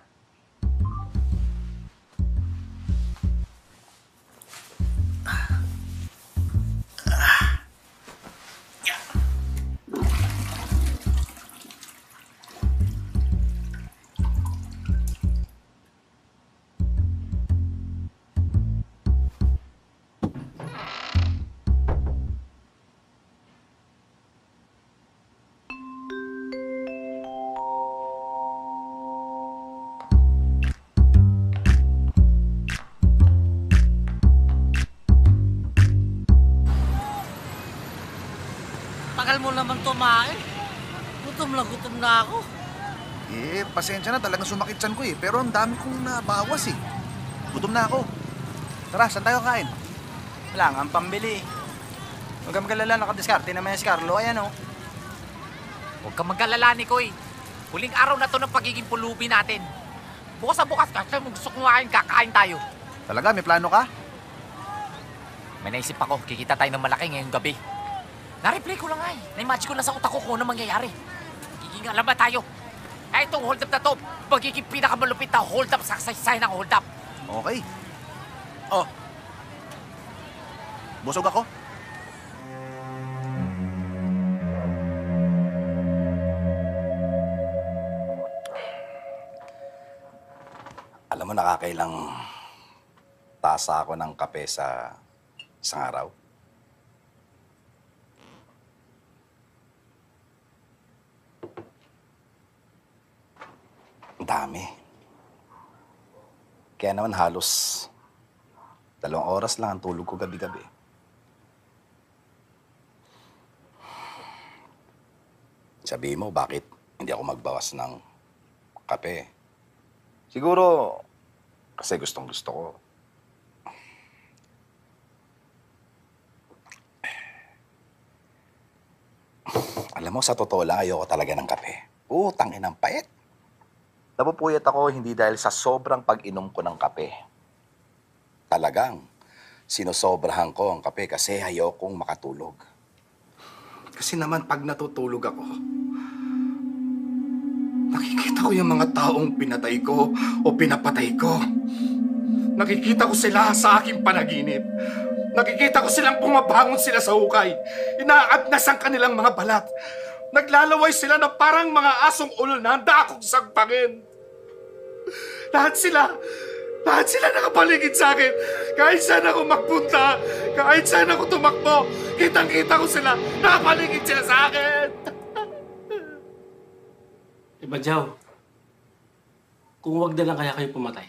Tagal mo naman tumain. Gutom na ako. Eh, pasensya na. Talagang sumakit tiyan ko eh. Pero ang dami kong nabawas eh. Gutom na ako. Tara, saan tayo kain? Wala nga ang pambili. Huwag kang magalala, nakadiskarte naman si Carlo. Ayan o. Huwag kang mag-alala, Nicoy. Huling araw na to ng pagiging pulubi natin. Bukas sa bukas, kasi gusto kumain, kakain tayo. Talaga? May plano ka? May naisip ako, kikita tayo ng malaki ngayong gabi. Na-replay ko lang ay. Na-imagine ko lang sa utak ko kung ano mangyayari. Giging alam ba tayo? Ay, itong hold up na to, magiging pinakamalupit na hold up sa kasaysayan ng hold up. Okay. Oh. Busog ako. Alam mo, nakakailang tasa ako ng kape sa isang araw. Ang dami. Kaya naman halos 2 oras lang ang tulog ko gabi-gabi. Sabihin mo, bakit hindi ako magbawas ng kape? Siguro, kasi gustong-gusto ko. Alam mo, sa totoo lang, ayoko talaga ng kape. Tangin ang pait. Napupuyat ako hindi dahil sa sobrang pag-inom ko ng kape. Talagang, Sinosobrahan ko ang kape kasi ayokong makatulog. Kasi naman pag natutulog ako, nakikita ko yung mga taong pinatay ko o pinapatay ko. Nakikita ko sila sa aking panaginip. Nakikita ko silang pumabangon sila sa hukay. Inaagnas ang kanilang mga balat. Naglalaway sila na parang mga asong ulol na handa akong sagpangin. Lahat sila nakapaligid sa akin. Kahit saan ako magpunta, kahit saan ako tumakbo, kitang-kita ko sila. Nakapaligid sila sa akin. Badyaw, kung wag na lang kaya kayo pumatay.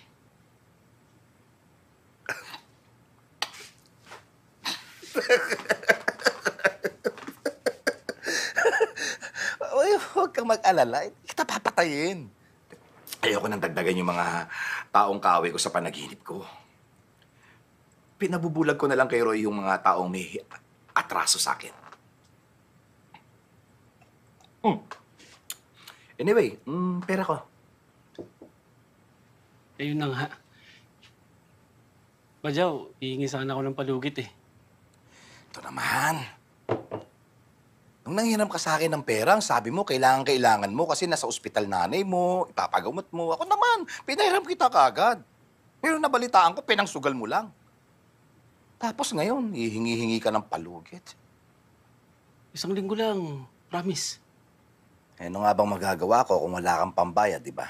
Huwag kang mag-alala. Hindi kita papatayin. Ayoko nang dagdagan yung mga taong kaaway ko sa panaginip ko. Pinabubulag ko na lang kay Roy yung mga taong may atraso sa akin. Anyway, pera ko. Ayun na nga. Badyaw, hihingi sana ako ng palugit eh. Ito naman. Nung nanghiram ka sa akin ng pera, sabi mo, kailangan mo kasi nasa ospital nanay mo, ipapagamot mo. Ako naman, pinahiram kita kaagad. Pero nabalitaan ko, pinangsugal mo lang. Tapos ngayon, hihingi-hingi ka ng palugit. 1 linggo lang, promise. Eh, ano nga bang magagawa ko kung wala kang pambayad, di ba?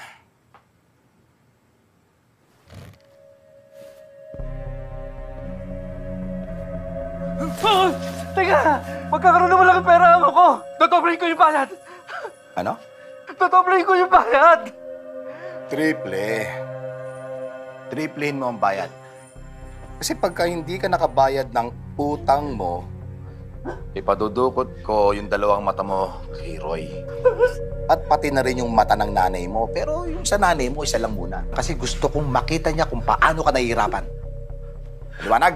Oh, teka! Magkakaroon naman lang ang pera mo ko! Dodobrahin ko yung bayad! Ano? Dodobrahin ko yung bayad! Triplehin mo ang bayad. Kasi pagka hindi ka nakabayad ng utang mo, ipadudukot ko yung 2 mata mo kay Roy. At pati na rin yung mata ng nanay mo. Pero yung sa nanay mo, isa lang muna. Kasi gusto kong makita niya kung paano ka nahihirapan. Liwanag!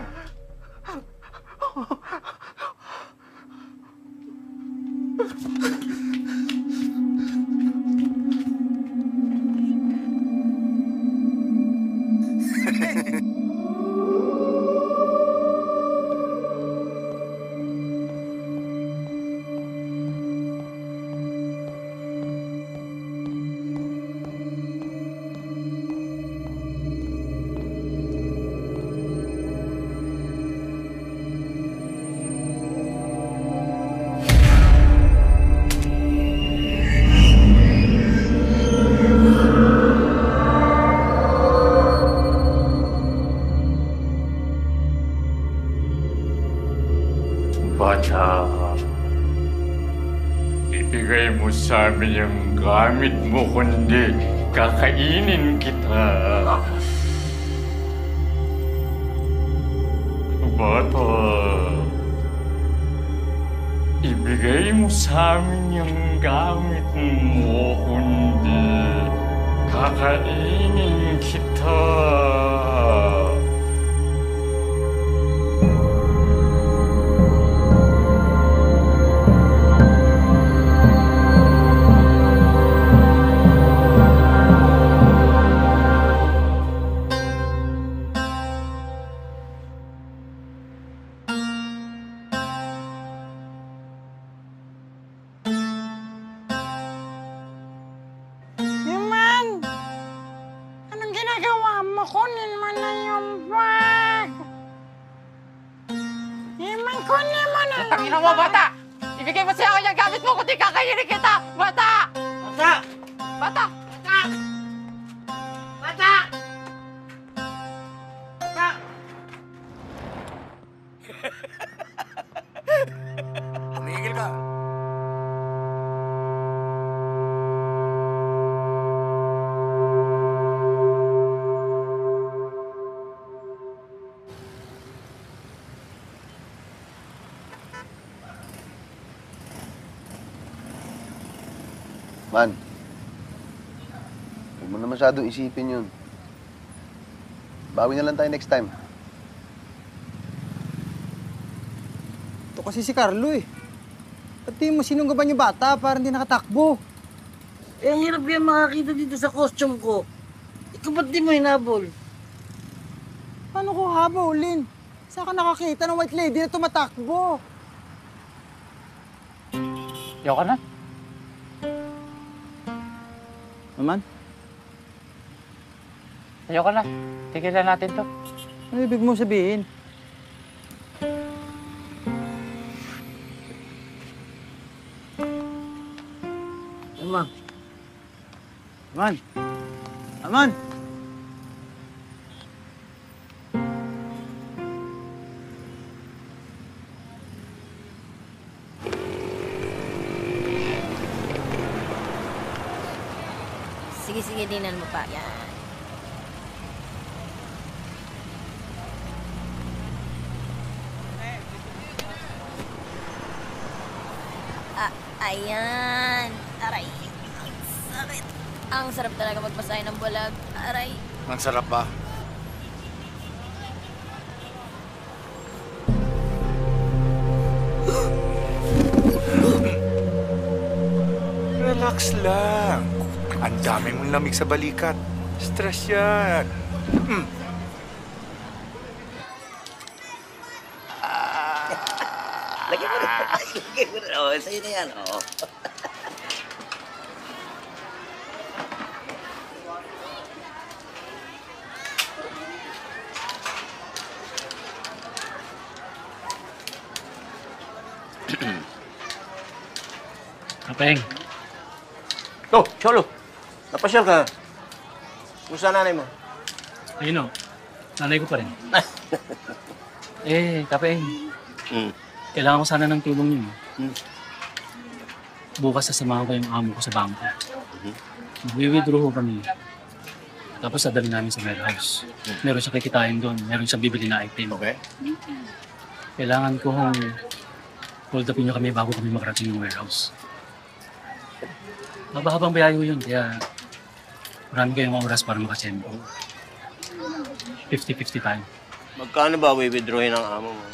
Bata, ibigay mo sa amin yung gamit mo, kundi kakainin kita. Bata, ibigay mo sa amin yung gamit mo, kundi kakainin kita. Kunin mo na yung bag. Iman, kunin mo na yung Tangina mo, bata! Ibigay mo siya ako yung gamit mo kundi kakainin kita! Bata! Bata! Bata! Bata! Bata! Bata! Tumigil ka. Man, huwag mo na masyadong isipin yun. Bawi na lang tayo next time. Ito kasi si Carlo eh. Pati mo sinunggaban yung bata para hindi nakatakbo. Eh, ang hirap yan makakita dito sa costume ko. Ikaw ba't di mo hinabol? Paano ko habulin? Saan ka nakakita ng white lady na tumatakbo? Ayaw ka na. Naman? Ayaw ka na. Tigilan natin to. Ano ibig mo sabihin? Aman. Aman. Aman. Sige, dinan mo pa. Yan. Ayan. Aray. Ang sakit. Ang sarap talaga magpasay ng bulag. Aray. Ang sarap ba? Relax lang. Ang dami mong lamig sa balikat. Stress yan. Lagyan mo na. Lagyan mo na. Oh, sa'yo na yan. Oh. Kapeng. Oh, Cholo. Napasyal ka. Kumusta nanay mo? Ayun o. Nanay ko pa rin. Kapeng. Kailangan ko sana ng tulong niyo. Bukas sasamahan ko yung amo ko sa bangko. Mag-withdraw ko kami. Tapos dadalhin namin sa warehouse. Meron siya kikitain doon. Meron siyang bibili na item. Okay. Kailangan ko hold upin niyo kami bago kami makarating ng warehouse. Mababang bayayo yun, kaya marami kayong oras para makachempo. 50-50 tayo. Magkano ba withdrawin ng amo mo?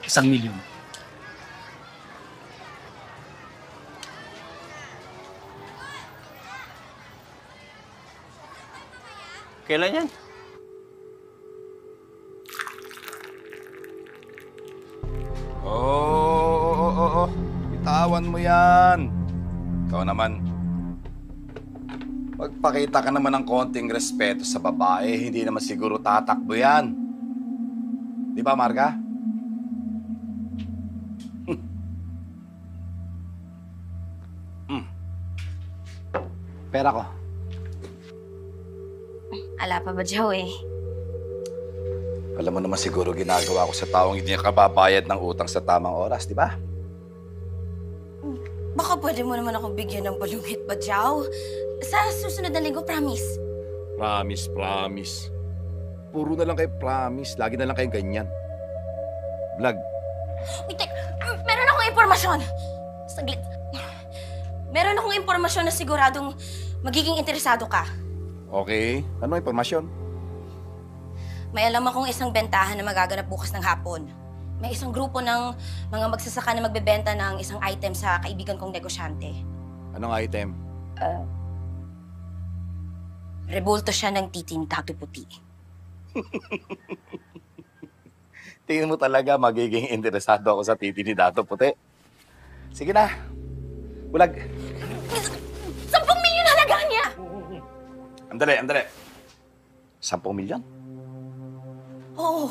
1 milyon. Kailan yan? Oo. Bitawan mo yan. Ikaw naman. Magpakita ka naman ng konting respeto sa babae. Hindi naman siguro tatakbo yan. Di ba, Marga? Pera ko. Ala pa ba, Joe eh? Alam mo naman siguro ginagawa ko sa taong hindi nakababayad ng utang sa tamang oras, di ba? Baka pwede mo naman akong bigyan ng palungit ba, Joe? Sa susunod na linggo, promise. Promise. Puro na lang kayo promise. Lagi na lang kayo ganyan. Vlog. Wait, meron akong impormasyon. Saglit. Meron akong impormasyon na siguradong magiging interesado ka. Okay. Ano ang impormasyon? May alam akong isang bentahan na magaganap bukas ng hapon. May isang grupo ng mga magsasaka na magbebenta ng isang item sa kaibigan kong negosyante. Anong item? Rebulto siya ng titi ni Tato Puti. Tingin mo talaga magiging interesado ako sa titi ni Dato Puti. Sige na. Bulag. 10 milyon halaga niya! Andali. 10 milyon? Oo.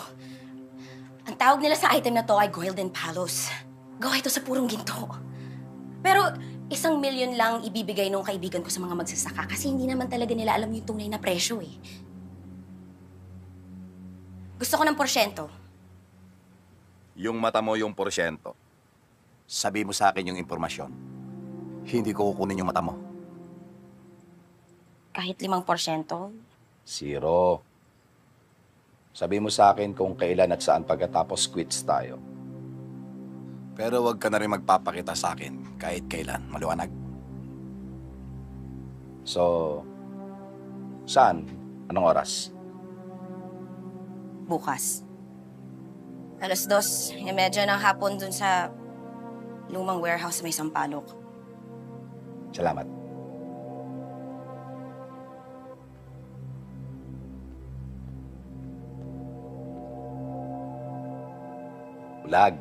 Ang tawag nila sa item na to ay Golden Palos. Gawa ito sa purong ginto. Pero 1 milyon lang ibibigay nung kaibigan ko sa mga magsasaka kasi hindi naman talaga nila alam yung tunay na presyo eh. Gusto ko ng porsyento. Yung mata mo yung porsyento. Sabi mo sa akin yung impormasyon. Hindi ko kukunin yung mata mo. Kahit 5%. 0. Sabi mo sa akin kung kailan at saan pagkatapos quits tayo. Pero wag ka na rin magpapakita sa akin kahit kailan. Maliwanag. So, saan? Anong oras? Bukas. 2:30 ng hapon dun sa lumang warehouse sa may Sampaloc. Salamat. Bulag.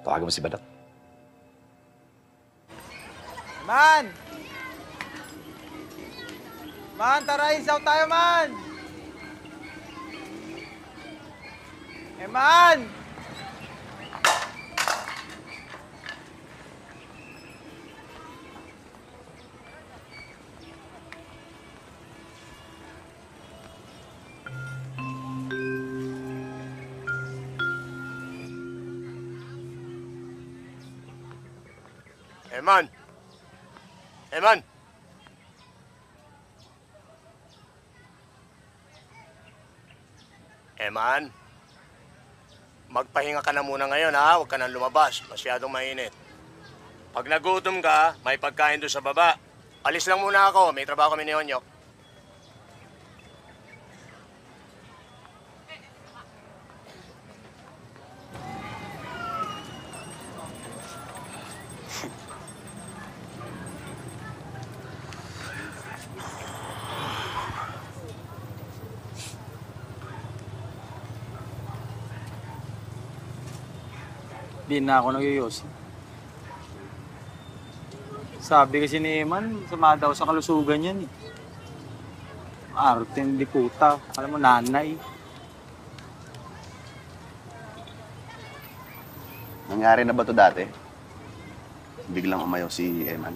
Tawagan mo si Badot. Man! Man, tara, isaw tayo, man! Man! Eman! Eman! Eman? Magpahinga ka na muna ngayon, ha? Huwag ka nang lumabas. Masyadong mainit. Pag nagutom ka, may pagkain doon sa baba. Alis lang muna ako. May trabaho kami ni Onyok. Di na ako nagyoyosi. Sabi kasi ni Eman, sama daw sa kalusugan yan eh. Arte, hindi puta. Alam mo, nanay. Nangyari na ba to dati? Biglang umayaw si Eman.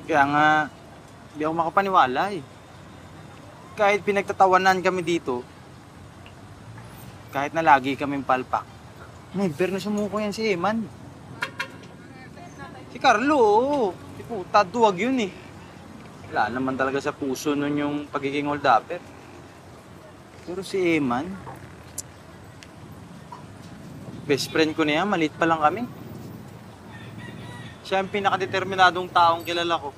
Kaya nga, hindi ako makapaniwala eh. Kahit pinagtatawanan kami dito, kahit na lagi kaming palpak, never na sumuko yan si Eman. Si Carlo, oo. Si puta, duwag yun eh. Wala naman talaga sa puso nun yung pagiging hold-upper. Pero si Eman, best friend ko na yan, maliit pa lang kami. Siya ang pinakadeterminadong taong kilala ko.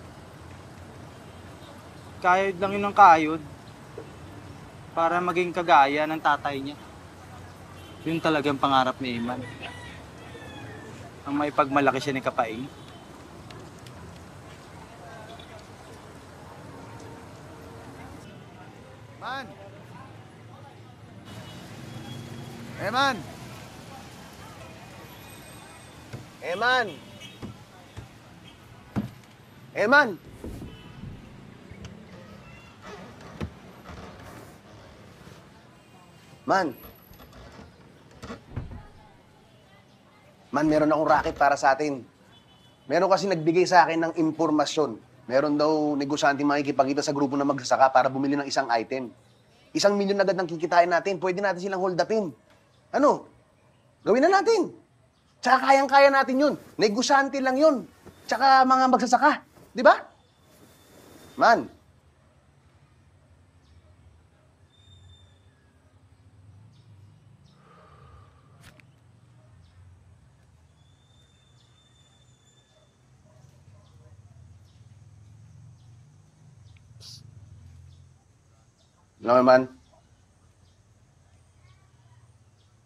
Kayod lang yun ng kayod para maging kagaya ng tatay niya. Yun talagang pangarap ni Eman. Ang maipagmalaki siya ni Kapaing. Man! Eman! Eman! Eman! Man! Man, meron akong racket para sa atin. Meron kasi nagbigay sa akin ng impormasyon. Meron daw negosyante makikipagkita sa grupo na magsasaka para bumili ng isang item. 1 milyon agad ang kikitain natin. Pwede natin silang hold upin. Ano? Gawin na natin. Tsaka kayang-kaya natin yun. Negosyante lang yun. Tsaka mga magsasaka. Di ba? Man. Alam mo, man,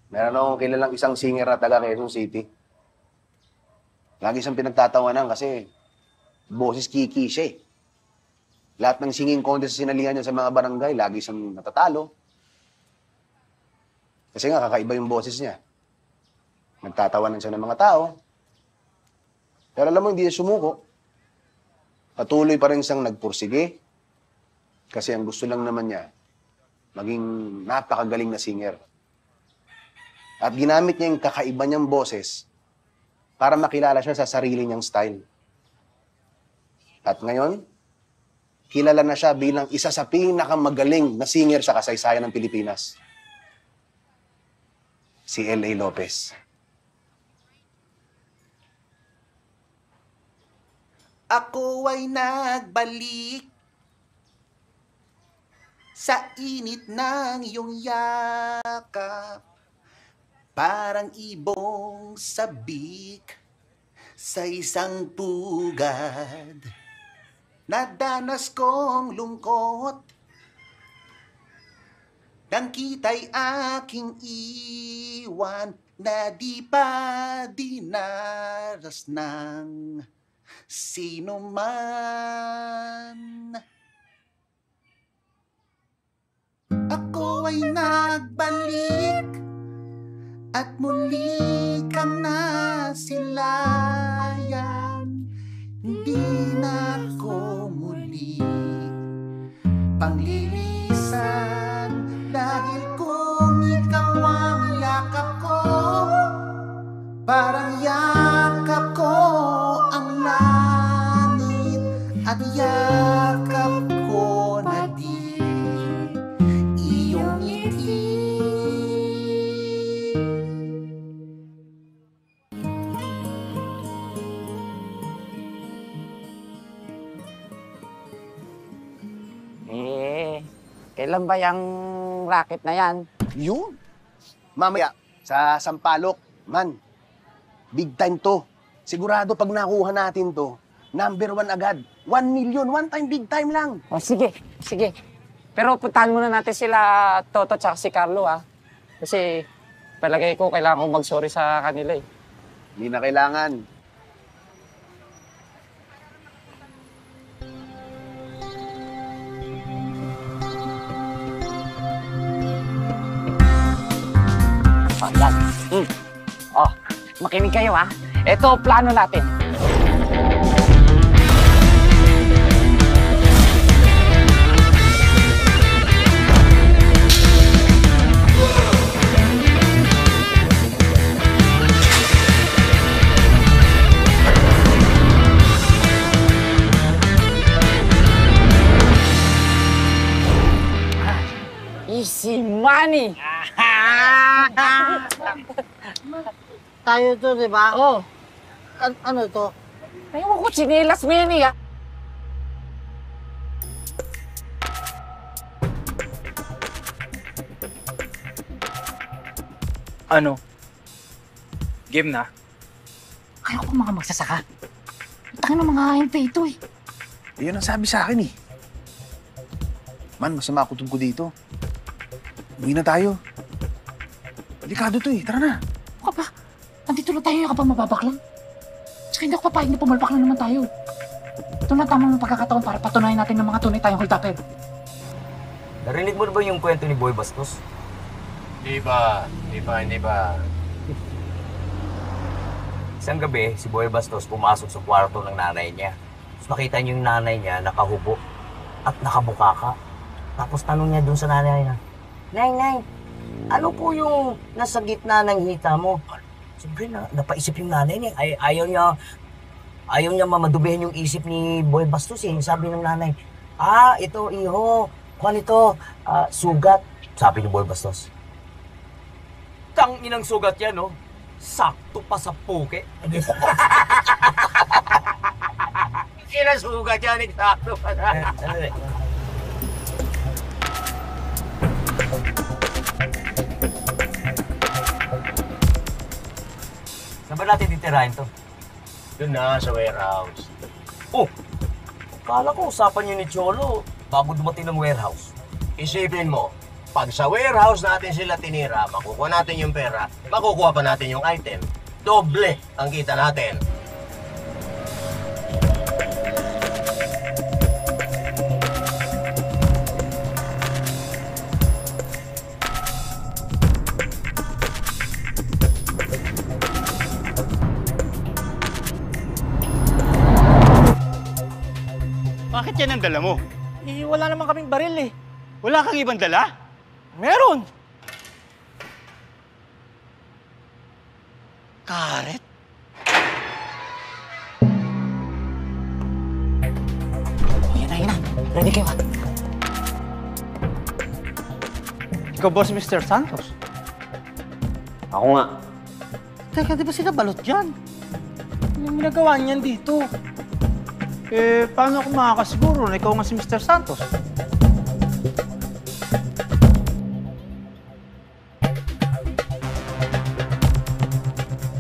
meron akong kilalang isang singer na taga Quezon City. Lagi siyang pinagtatawanan kasi boses kiki siya eh. Lahat ng singing contest na sinalihan niya sa mga barangay, lagi siyang natatalo. Kasi nga, kakaiba yung boses niya. Nagtatawanan siya ng mga tao. Pero alam mo, hindi siya sumuko. Patuloy pa rin siyang nagpursige. Kasi ang gusto lang naman niya, maging napakagaling na singer. At ginamit niya yung kakaiba niyang boses para makilala siya sa sarili niyang style. At ngayon, kilala na siya bilang isa sa pinakamagaling na singer sa kasaysayan ng Pilipinas. Si L.A. Lopez. Ako ay nagbalik sa init ng iyong yakap, parang ibong sabik sa isang pugad. Nadanas kong lungkot nang kita'y aking iwan na di pa dinaras ng sino man. ako ay nagbalik at muli kang nasilayan. Hindi na ako muli panglilisan, dahil kung ikaw ang yakap ko, parang yakap ko ang langit at yakap ko na din iyong ngiti. Kailan ba yung racket na yan? Yun. Mamaya, sa Sampaloc, man, big time to. Sigurado pag nakuha natin to, number 1 agad. 1 million, one time, big time lang. O, sige, sige. Pero puntahan muna natin sila Toto tsaka si Carlo, ha? Kasi palagay ko kailangan kong mag-sorry sa kanila, eh. Hindi na kailangan. Oh, yan. Oh, makinig kayo, ha? Ito, plano natin. Easy money! Tayo to, di ba? Oo. Ano to? Ewan ko, chinelas mo yan, eh. Ano? Game na? Kaya ko mga magsasaka. Tangin ng mga AMP ito eh. Yun ang sabi sa akin eh. Man, masama kutob ko dito. Uwi na tayo. Delikado to eh. Tara na. Baka ba? Nandito lang tayo yung kapag mababaklang. Tsaka hindi ako papayag na pumalpak na naman tayo. Ito na tamang pagkakataon para patunayan natin ng mga tunay tayong hold-upper. Narinig mo na ba yung kwento ni Boy Bastos? Hindi ba? Isang gabi, si Boy Bastos pumasok sa kwarto ng nanay niya. Tapos nakita niyo yung nanay niya nakahubo at nakabukaka. Tapos tanong niya dun sa nanay niya, Nay, ano po yung nasa gitna ng hita mo? Siyempre, napaisip yung nanay niya. Ayaw niya mamadubihin yung isip ni Boy Bastos eh. Sabi ng nanay, ito, iho. Kung ito, sugat. Sabi ni Boy Bastos. Tang inang sugat yan, no? Sakto pa sa puke. Kinasugat yan, eksakto pa sa... Saan ba natin titirahin to? Doon na, sa warehouse. Oh! Kala ko usapan niyo ni Cholo bago dumating ng warehouse. Isipin mo, pag sa warehouse natin sila tinira, makukuha natin yung pera, makukuha pa natin yung item. Doble ang kita natin. Bakit yan ang dala mo? Eh, wala naman kaming baril eh. Wala kang ibang dala? Meron! Karet? Yan na. Ready kayo, ha? Ikaw, Boss Mr. Santos. Ako nga. Teka, di ba sila balot dyan? Anong ginagawa niyan dito? Eh, paano ako makakasiguro na ikaw nga si Mr. Santos?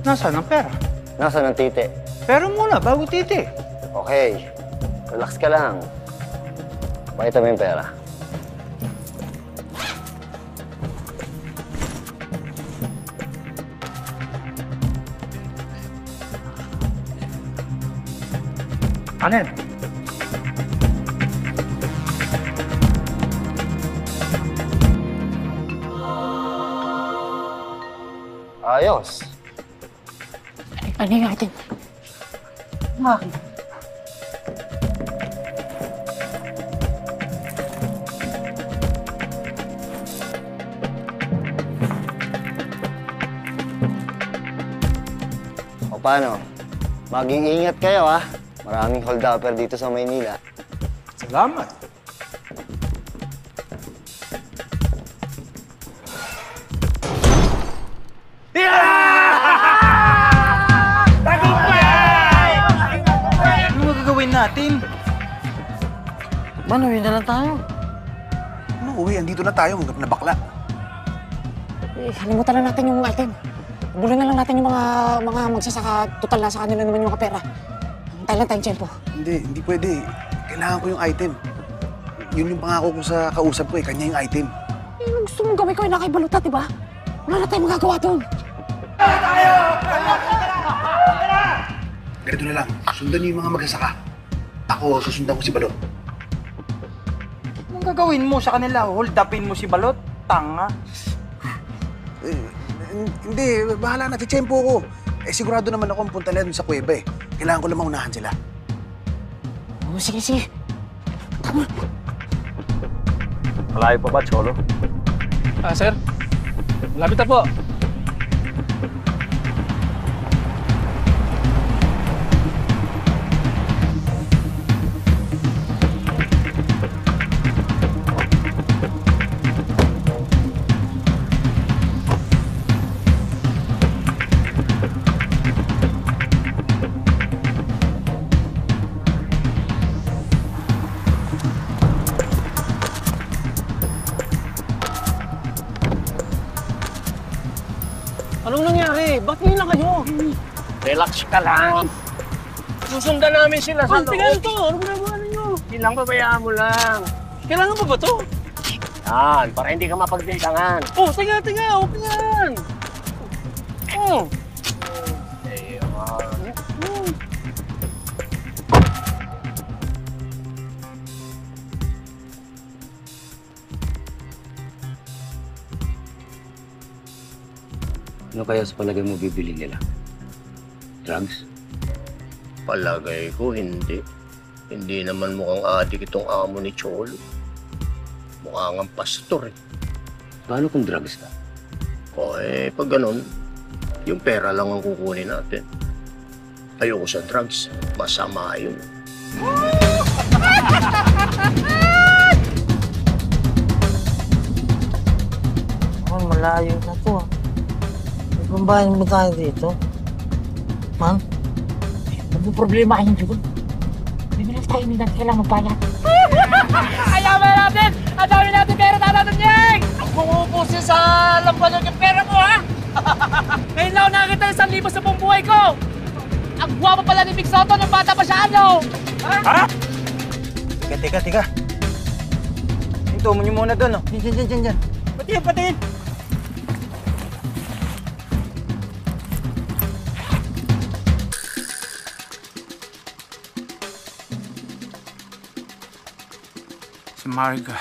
Nasaan ang pera? Nasaan ang titi? Pera muna, bago titi. Okay. Relax ka lang. Pakita mo yung pera. Ano yan? Ayos. Ano yung item? Bakit? O paano? Maging ingat kayo ha. Maraming hold-upper dito sa Maynila. Salamat. Ano magagawin natin? Man, uwi na lang tayo. Ano uwi? Andito na tayo, hanggang na bakla. Kalimutan na natin yung item. Bulo na lang natin yung mga magsasaka. Total na sa kanila naman yung mga pera. Tayo lang tayong tiyempo. Hindi pwede. Kailangan ko yung item. Yun yung pangako ko sa kausap ko eh. Kanya yung item. Yung gusto mong gawin ko ay nakaibalutat, diba? Wala na tayong magagawa doon. Ganito na lang. Sundan niyo yung mga magsasaka. Ako, susundan ko si Balot. Anong gagawin mo sa kanila? Hold upin mo si Balot? Tanga. Hindi, bahala na. Tiyempo ko. Eh, sigurado naman ako ang punta nila dun sa kuweba eh. Kailangan ko lang maunahan sila. Oh, sige, sige. Tama. Malayo pa ba, Cholo? Sir. Malapit na po. Anong nangyari? Ba't ngayon lang kayo? Relax ka lang. Susundan namin sila sa loob. Tingnan to! Ano ginagawa ninyo? Ilang babayaan mo lang. Kailangan pa ba to? Yan, para hindi ka mapagdikangan. Oh, tinga! Okay yan! Oh! Ano kaya sa palagay mo bibili nila? Drugs? Palagay ko, hindi. Hindi naman mukhang adik itong amo ni Cholo. Mukhang ang pastor eh. Paano kung drugs ka? O pag ganun, yung pera lang ang kukunin natin. Ayoko sa drugs. Masama yun. Man, malayo na to ah. Pambahin mo tayo dito. Man? Ano problema kayo dito? Bibili tayo nila. Kailangan magbayad. Ayaw natin! Ang dami natin pera natin, Yang! Bumubusin sa lampanog yung pera mo, ha? Ngayon lang ako nakakita ng 1,000 sa buong buhay ko! Ang guwapo pala ni Big Soto nung bata pa siya, ano? Ha? Teka. Hinto mo niyo muna doon, oh. Diyan. Patiin! Si Marga.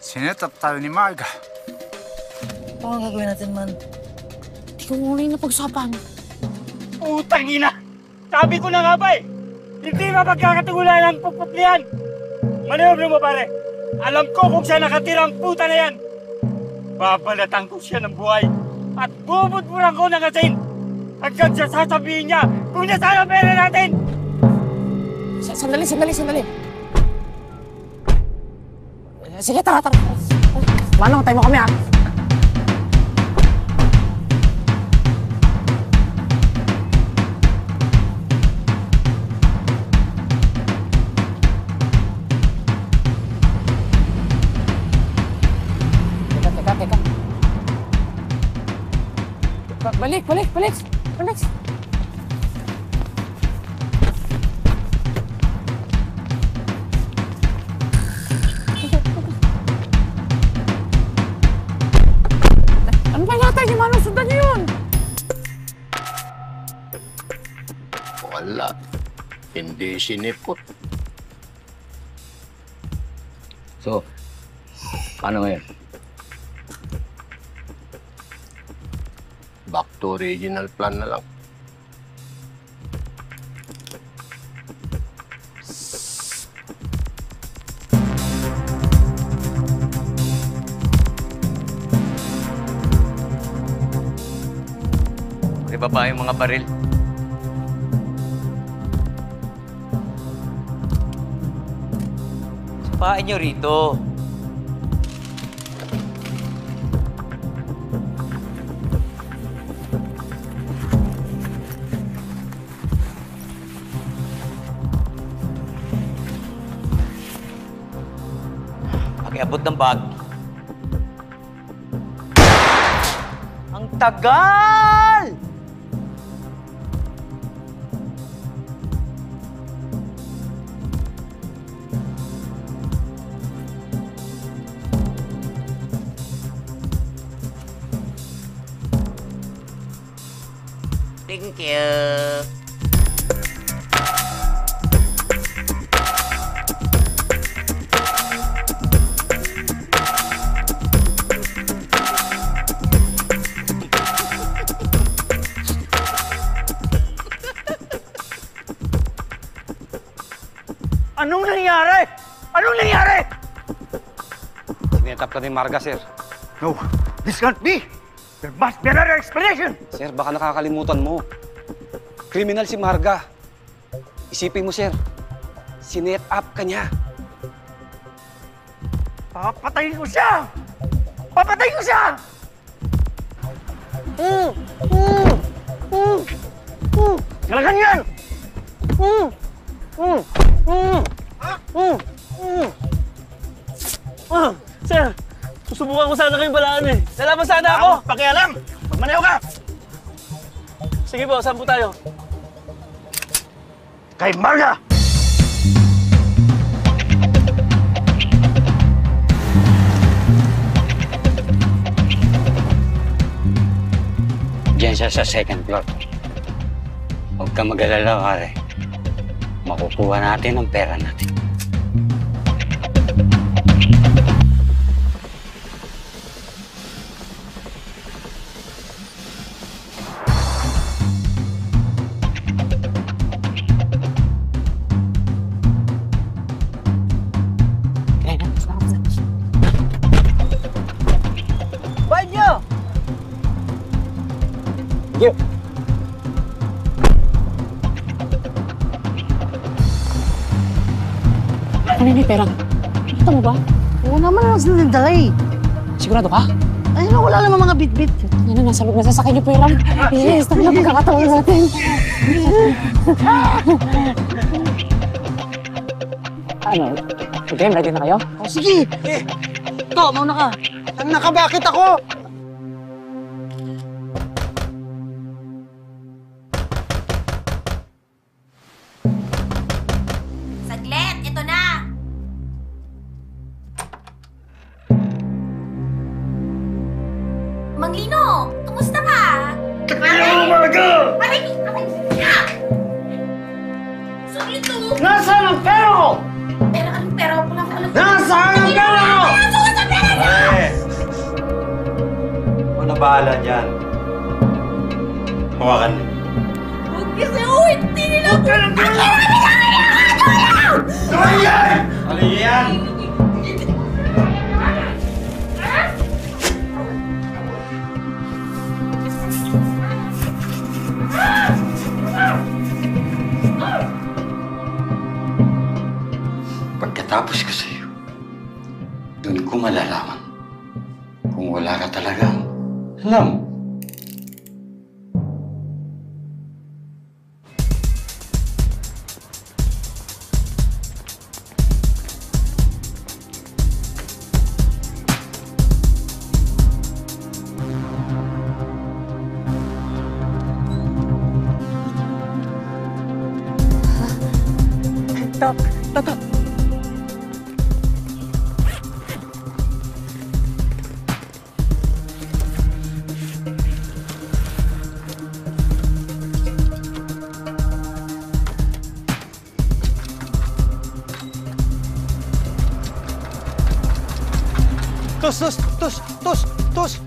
Sinetap tayo ni Marga. Ano ang gagawin natin, man? Hindi ko muna yung napag-usapan. Utang ina! Sabi ko na nga ba eh! Hindi mapagkakatigulan ang puputlian! Manewro mo pare! Alam ko kung siya nakatira ang puta na yan! Babalatan ko siya ng buhay at bubudburan ko ng asin! Hanggang siya sasabihin niya kung nasaan ang pera natin! Sandali. Sige, tara. Manong, tayo mo kami, ha? Teka. Balik. Ano ba yata yung Manong? Sundan niyo yun! Wala. Hindi sinipot. So, paano ngayon? to original plan na lang. Ibaba yung mga baril. Sapain nyo rito. Pakiabot ng bag. Ang tagal! Thank you. Anong nangyari? Anong nangyari? Sinetap ka ni Marga, sir. No, this can't be. There must be another explanation. Sir, baka nakakalimutan mo. Kriminal si Marga. Isipin mo, sir. Sinet up ka niya. Papatayin ko siya! Papatayin ko siya! Talagan yan! Sir, susubukan ko sana kayong balaan eh. Lalaban sana ako! Pakialam! Magmaneho ka! Sige po, saan po tayo? Kay Marga! Diyan siya sa second floor. Huwag ka mag-alala, pare. Makukuha natin ang pera natin. Banyo! Yep. Ano yung pera? Nakita mo ba? Oo naman, ang sinadala eh. Sigurado ka? Ayun na, wala naman mga bit-bit. Yan na, nasa loob na sasakay niyo po yung Yes, tayo na pagkakataon natin. Ano? Game, ready na kayo? O sige! Ito, mauna ka. Nakabakit ako! Saglit, ito na! Manglino, kumusta ka? Kaya Marga! Aray! Saglit to! Nasaan ang pera ko? Pero anong pera ko lang alam? Nasaan ang pera ko? Nasaan ang pera niya? Ako na bahala dyan. Hawakan mo. Huwag kasi, hindi nila ako! Ang pera kami sa akin! Ano yan? Ano yan? Pagkatapos ko sa'yo, doon ko malalaman kung wala ka talagang alam. Tatak! Tus!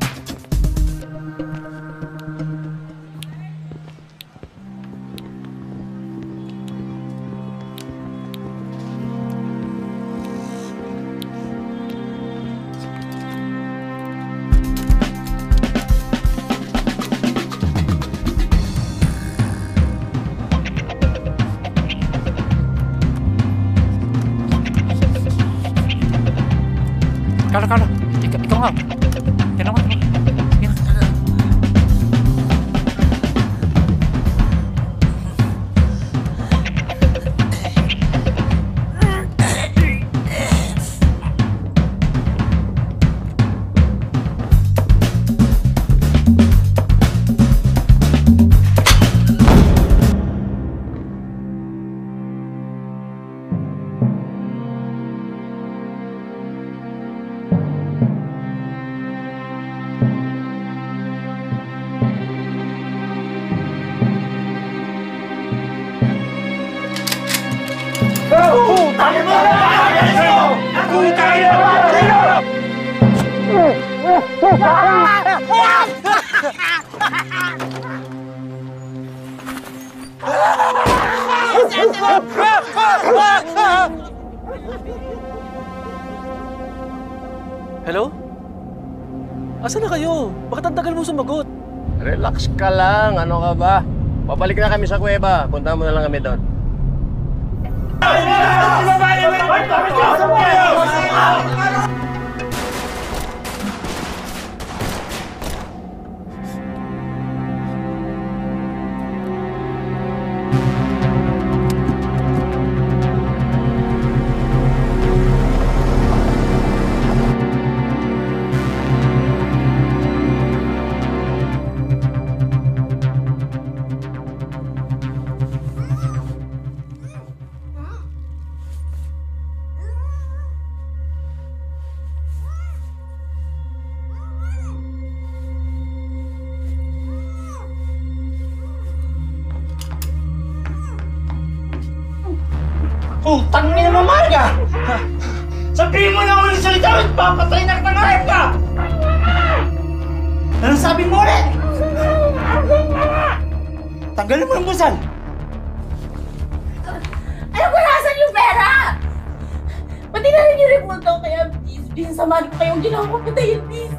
Carlo. Ikaw nga. Yan naman. Hello? Asan na kayo? Bakit ang tagal mo sumagot? Relax ka lang. Ano ka ba? Papalik na kami sa kuweba. Punta mo na lang kami doon. Putang niya naman, Marga! Sabihin mo na ulit salita at papatay na ng hayop ka! Anong sabi mo ulit? Tanggalin mo ang busan! Alam ko nasan yung pera! Pati na rin yung report ko, kaya please, samahan ko kayong ginawa ko patayin, please.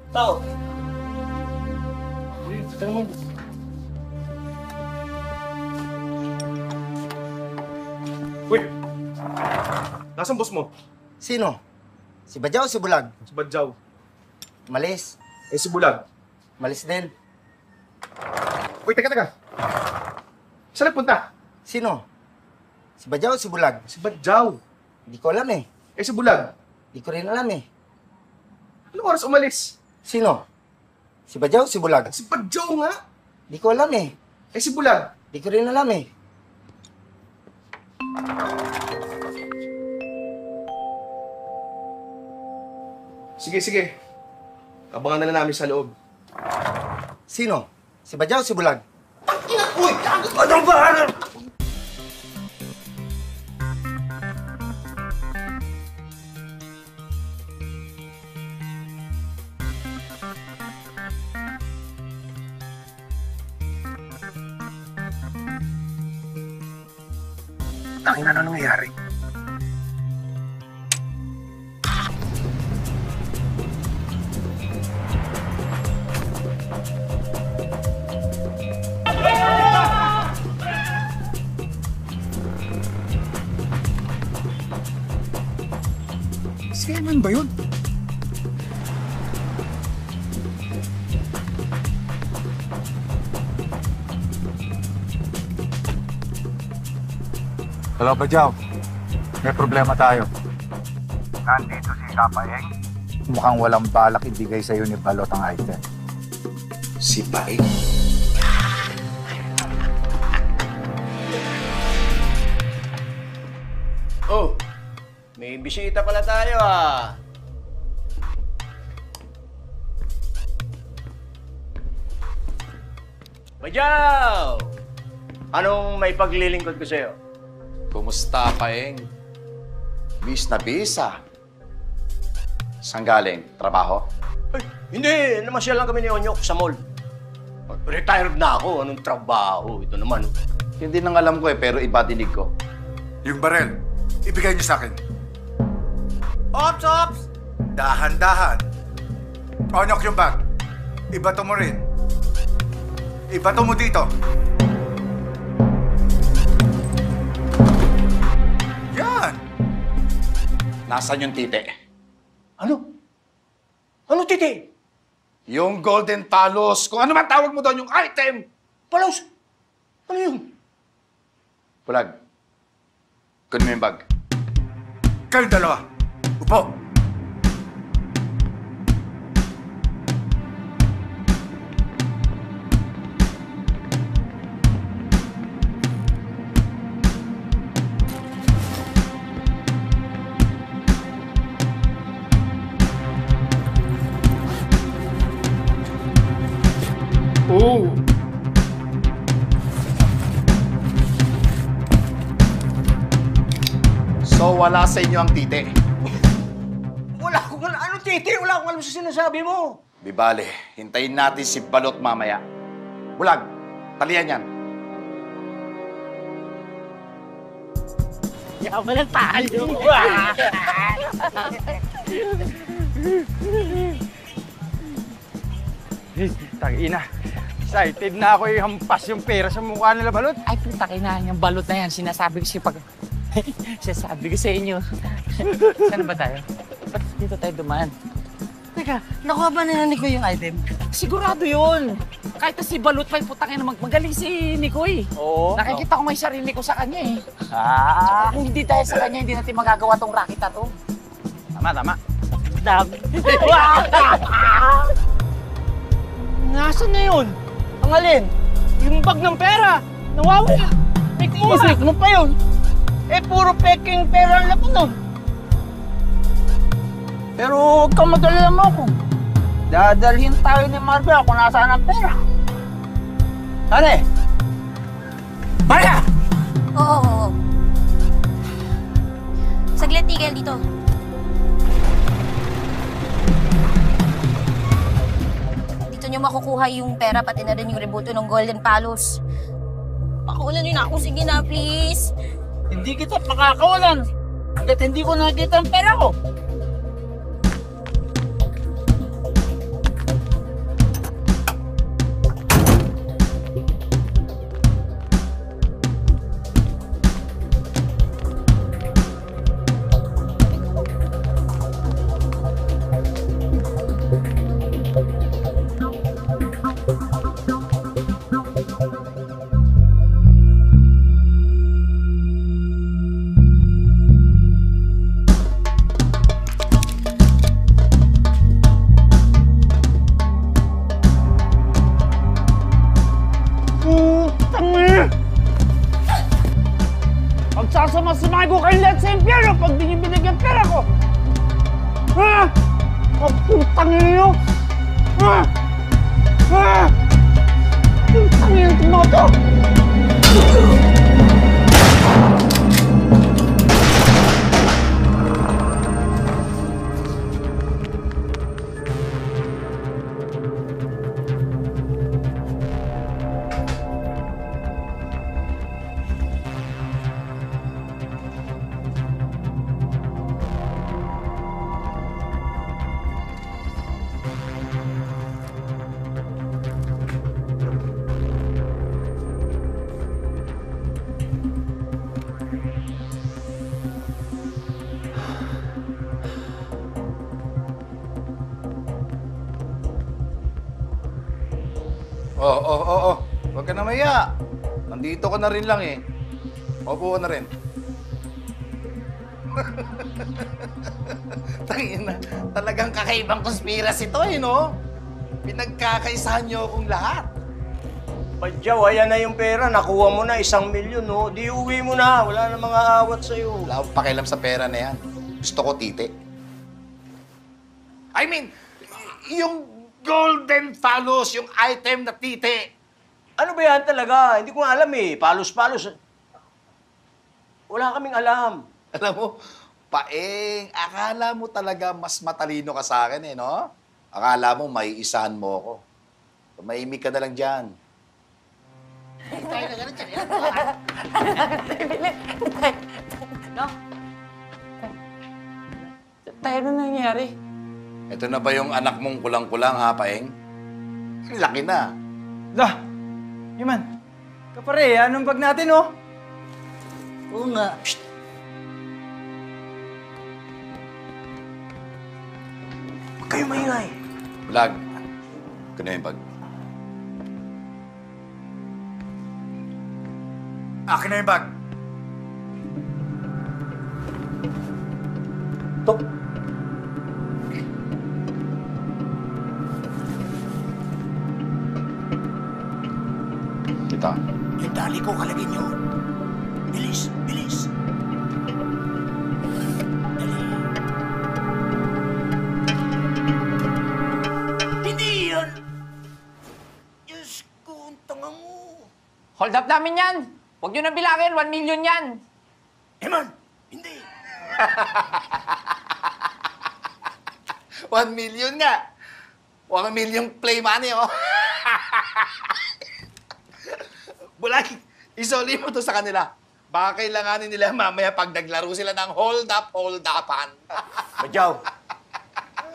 Tao! Uy! Nasaan boss mo? Sino? Si Badyaw o si Bulag? Si Badyaw. Malis. Eh, si Bulag? Malis din. Uy, teka. Saan nagpunta? Sino? Si Badyaw o si Bulag? Si Badyaw. Hindi ko alam eh. Eh, si Bulag? Hindi ko rin alam eh. Anong oras umalis? Sino? Si Badyaw o si Bulag? Si Badyaw nga. Hindi ko alam eh. Eh, si Bulag? Hindi ko rin alam eh. Sige. Abangan na lang namin sa loob. Sino? Si Badyaw o si Bulag? Uy! Anong ba? Tangina na nangyayari. Si Eman ba yun? Hello, Badyaw. May problema tayo. Nandito si Kapaeng. Mukhang walang balak ibigay sa'yo ni Balot ang item. Si Paeng? Oh, may bisita pala tayo Bajaw! Anong may paglilingkod ko sa'yo? Kumusta, Paeng? Bis na bisa. Saan galing? Trabaho? Ay, hindi. Namasyal lang kami ni Onyok sa mall. Retired na ako. Anong trabaho? Ito naman. Yun din ang alam ko pero iba dinig ko. Yung barel, ibigay niyo sa akin. Ops, ops! Dahan-dahan. Onyok yung bag. Ibato mo rin. Ibato mo dito. Yan! Nasaan yung tite? Ano? Ano titi? Yung golden palos. Kung ano man tawag mo doon, yung item. Palos? Ano yun? Pulag. Kunin mo yung bag. Kayong dalawa. Upo. Oo. So, wala sa inyo ang tite. Wala akong alam. Ano titi? Wala akong alam sa sinasabi mo. Di bale, hintayin natin si Balot mamaya. Bulag, talian yan. Yaman ang tayo. Tangina. Excited na ako ihampas yung pera sa mukha nila, Balot. Ay, putakin na yung balot na yan. Sinasabi ko Sinasabi ko sa inyo. Saan ba tayo? Ba't dito tayo dumaan? Teka, nakuha ba nila Nikoy yung item? Sigurado yun. Kahit na si Balot pa yung putangin na magaling si Nikoy. Oo. Nakikita ko may sarili ko sa kanya eh. Kung hindi dahil sa kanya, hindi natin magagawa tong racket na to. Tama, tama. Dami. Nasaan na yun? Ang alin? Yung bag ng pera. Nawawala. Fake mo nga. Fake mo pa yun. Eh, puro peking pera ang laman nun. Pero huwag kang madalala mo ako. Dadalhin tayo ni Marga kung nasaan ang pera. Ano Marga! Oo. Saglit, tigil dito. Dito nyo makukuha yung pera pati na rin yung rebuto ng Golden Palos. Pakulan nyo na ako. Sige na, please. Hindi kita pakakawalan. Hanggat hindi ko nakita ang pera ko. Pagsasama-samay ko kayo lahat sa impyerno pag di niyo binigyan pera ko! Ha? Pagpuntang niyo! Ha? Ha? Pagpuntang niyo yung mga to! Oo. Huwag ka na maya. Nandito ka na rin lang eh. Opo ka na rin. Tangina, talagang kakaibang conspiracy to eh, no? Pinagkakaisahan niyo akong lahat. Badyaw, ayan na yung pera. Nakuha mo na 1 milyon, no? Di uwi mo na. Wala na mga awat sa'yo. Wala akong pakialam sa pera na yan. Gusto ko tite. I mean, yung golden palos, yung item na tite. Ano ba yan talaga? Hindi ko nga alam eh. Palos-palos. Wala kaming alam. Alam mo, Paeng, akala mo talaga mas matalino ka sa akin eh, no? Akala mo may isahan mo ako. Tumahimik ka na lang dyan. No? Tayo na nangyayari. Ito na ba yung anak mong kulang-kulang, ha, Paeng? Laki na. Lah! Iman, kapare, anong bag natin, oh? Oo nga. Huwag kayo maingay. Vlog. Ito na yung bag. Akin na yung bag. Kita. Yung tali ko, kalagin nyo. Bilis, bilis. Hindi yan. Diyos ko, ang tanga mo. Hold up namin yan. Huwag nyo na bilangin, 1 million yan. Eman, hindi. 1 million nga. 1 million play money, oh. Bulag, isoli mo to sa kanila. Baka kailanganin nila mamaya pag naglaro sila ng hold-upan. Badyaw,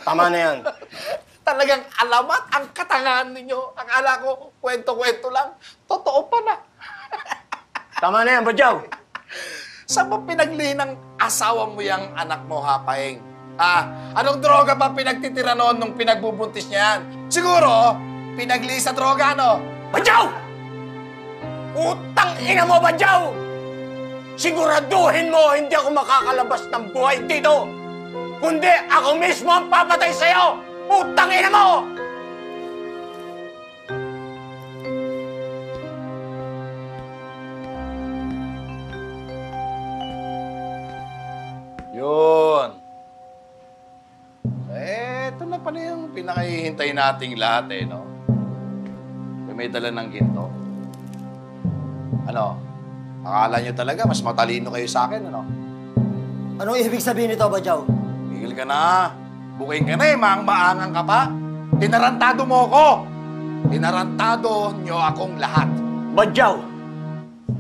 tama na yan. Talagang alamat ang katangahan ninyo. Akala ko, kwento-kwento lang. Totoo pa na. Tama na yan, Badyaw. Saan mo pinagli ng asawa mo yung anak mo, ha, Paeng? Anong droga pa pinagtitira noon nung pinagbubuntis niya yan? Siguro, pinagli sa droga, no? Badyaw! Utang ina mo, Badyaw! Siguraduhin mo hindi ako makakalabas ng buhay dito! Kundi ako mismo ang papatay sa'yo! Utang ina mo! Yun. Ito na pala yung pinakahihintay nating lahat, eh, no? May dala ng ginto. Ano? Akala nyo talaga mas matalino kayo sa akin, ano? Anong ibig sabihin nito, Badyaw? Tigil ka na. Buking ka na eh, maang-maangang ka pa. Tinarantado mo ako. Tinarantado nyo akong lahat. Badyaw,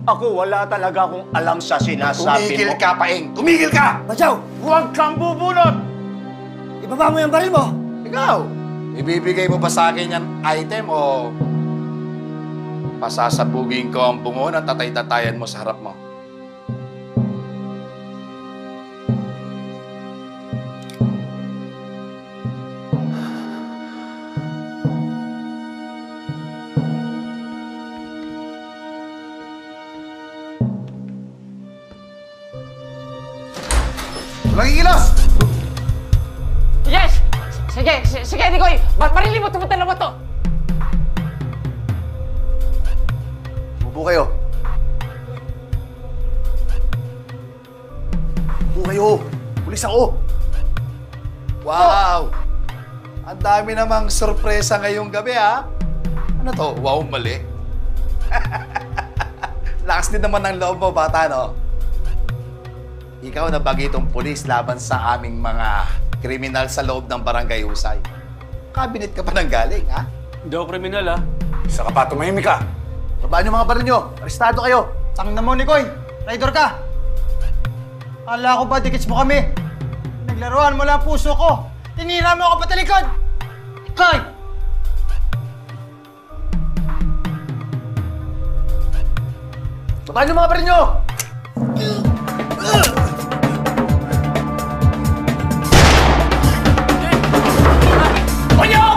ako wala talaga akong alam sa sinasabi Tumigil mo. ka, Paeng. Tumigil ka! Badyaw! Huwag kang bubunot! Ibaba mo yung baril mo! Ikaw, ibibigay mo ba sa akin yan item o pasasabugin ko ang bungo ng tatay-tatayan mo sa harap mo? Walang ikilos! Yes! Sige, Nicoy! Marilin mo, tumunta mo to! Upo kayo. Upo kayo. Pulis ako. Wow! Ang dami namang sorpresa ngayong gabi, ha? Ano to? Wow, mali. Lakas din naman ng loob mo, bata, no? Ikaw na bagitong pulis laban sa aming mga kriminal sa loob ng barangay Husay. Kabinet ka pa nang galing, ha? Hindi ako kriminal, ha? Isa ka pa, tumahimik ka. Babaan yung mga baril nyo. Arestado kayo. Tang na mo, Nikoy! Traitor ka! Akala ko ba dikits mo kami? Naglaruan mo lang ang puso ko! Tinira mo ako patalikod! Nikoy! Babaan yung mga baril nyo. Badyaw!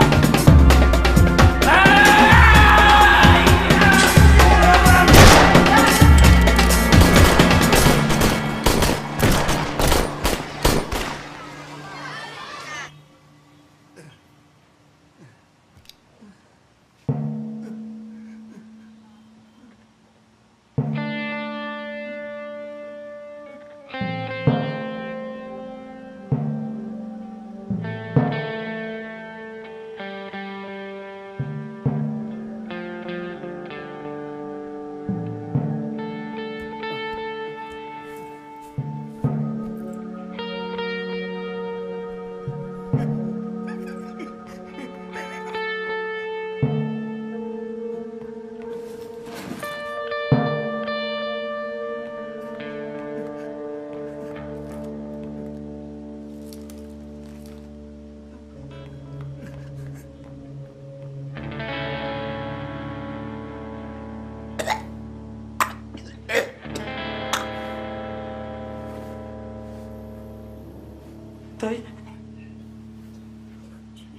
Tay.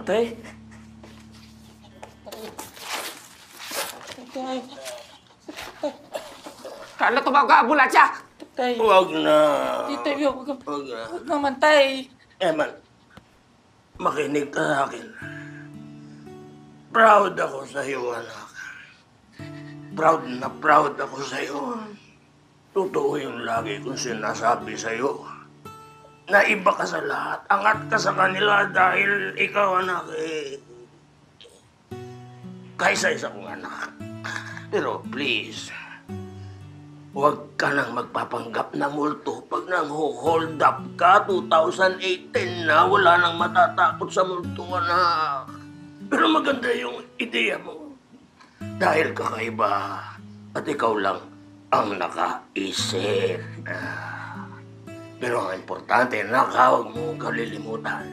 Tay. Tay. Kala tumawag ka, ambulansya! Tay. Huwag na. Tay, huwag na. Huwag naman, tay. Eman, makinig ka sa akin. Proud ako sa iyo, anak. Proud na proud ako sa iyo. Totoo yung lagi kong sinasabi sa iyo. Na iba ka sa lahat. Angat ka sa kanila dahil ikaw, anak, kaisa-isa kong anak. Pero please, huwag ka nang magpapanggap na multo pag nang hold up ka 2018 na wala nang matatakot sa multo, anak. Pero maganda yung ideya mo. Dahil kakaiba at ikaw lang ang nakaisip. Pero ang importante, huwag mo kalilimutan.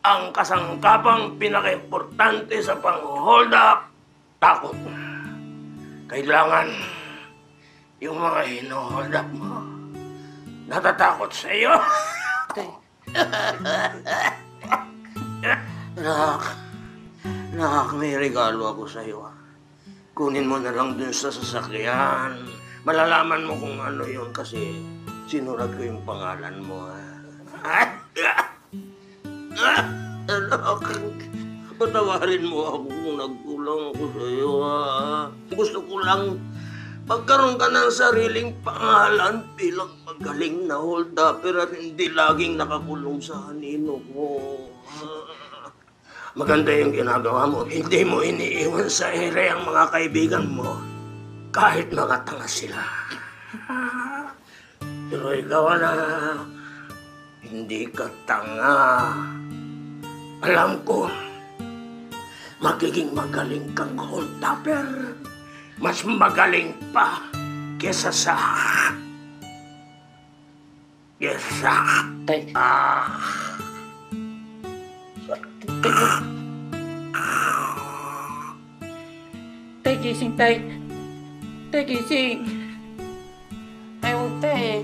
Ang kasangkapang pinaka-importante sa pang-hold up, takot. Kailangan yung mga hino-hold up mo natatakot sa iyo. Nak, may regalo ako sa iyo. Kunin mo na lang dun sa sasakyan. Malalaman mo kung ano yun kasi sinulat ko yung pangalan mo. Anak, patawarin mo ako kung nagkulang ako sa iyo. Gusto ko lang magkaroon ka ng sariling pangalan bilang magaling na hold-upper at hindi laging nakakulong sa anino ko. Maganda yung ginagawa mo. Hindi mo iniiwan sa ere ang mga kaibigan mo. Kahit mga tanga sila. Pero ikaw, anak, hindi ka tanga. Alam ko, magiging magaling kang hold-upper. Mas magaling pa kesa sa... Tay. Tay, gising, tay. Tay, gising. Ay, huwag, tay.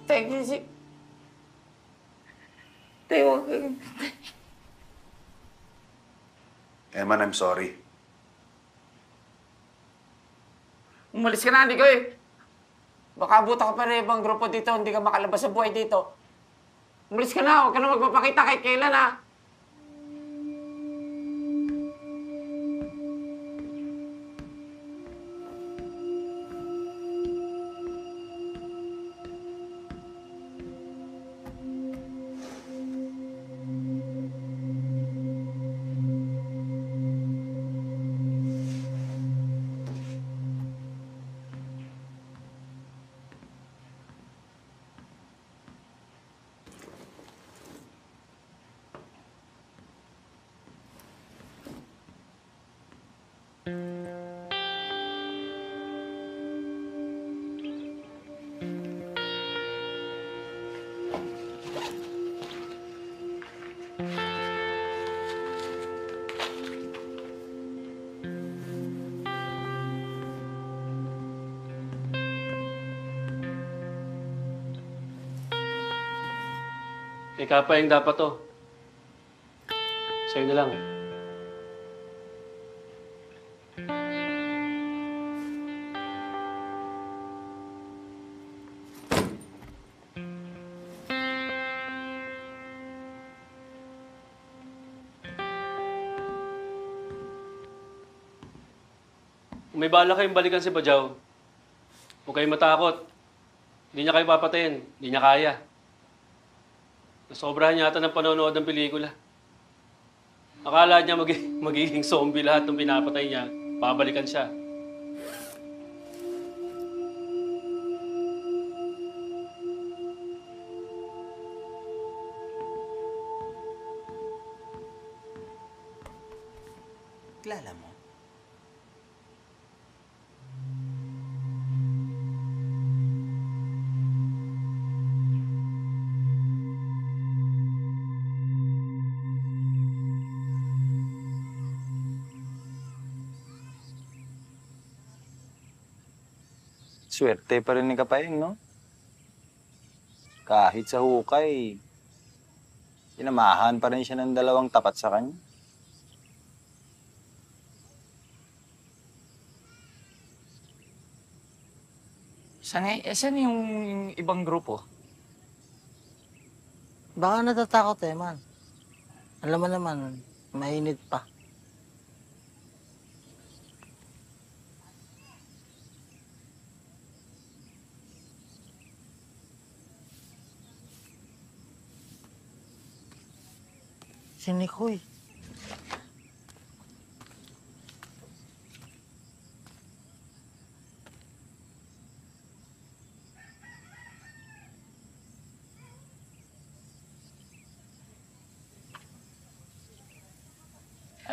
Tay, gising. Tay, huwag. Eman, I'm sorry. Umalis ka na, hindi ko eh. Baka abutan ka pa rin ibang grupo dito, hindi ka makalabas sa buhay dito. Umalis ka na, huwag ka na magpapakita kahit kailan ha. Kay Kapayeng dapat to. Sa'yo na lang. Kung may bala kayong balikan si Bajaw, huwag kayong matakot. Hindi niya kayo papatayin. Hindi niya kaya. Nasobrahan yata ng panonood ng pelikula. Akala niya magiging zombie lahat ng pinapatay niya. Babalikan siya. Kilala mo? Swerte pa rin ni Kapayeng, no? Kahit sa hukay, sinamahan pa rin siya ng dalawang tapat sa kanya. Saan yung ibang grupo? Baka natatakot eh, man. Alam mo naman, mainit pa. Si Nikoy.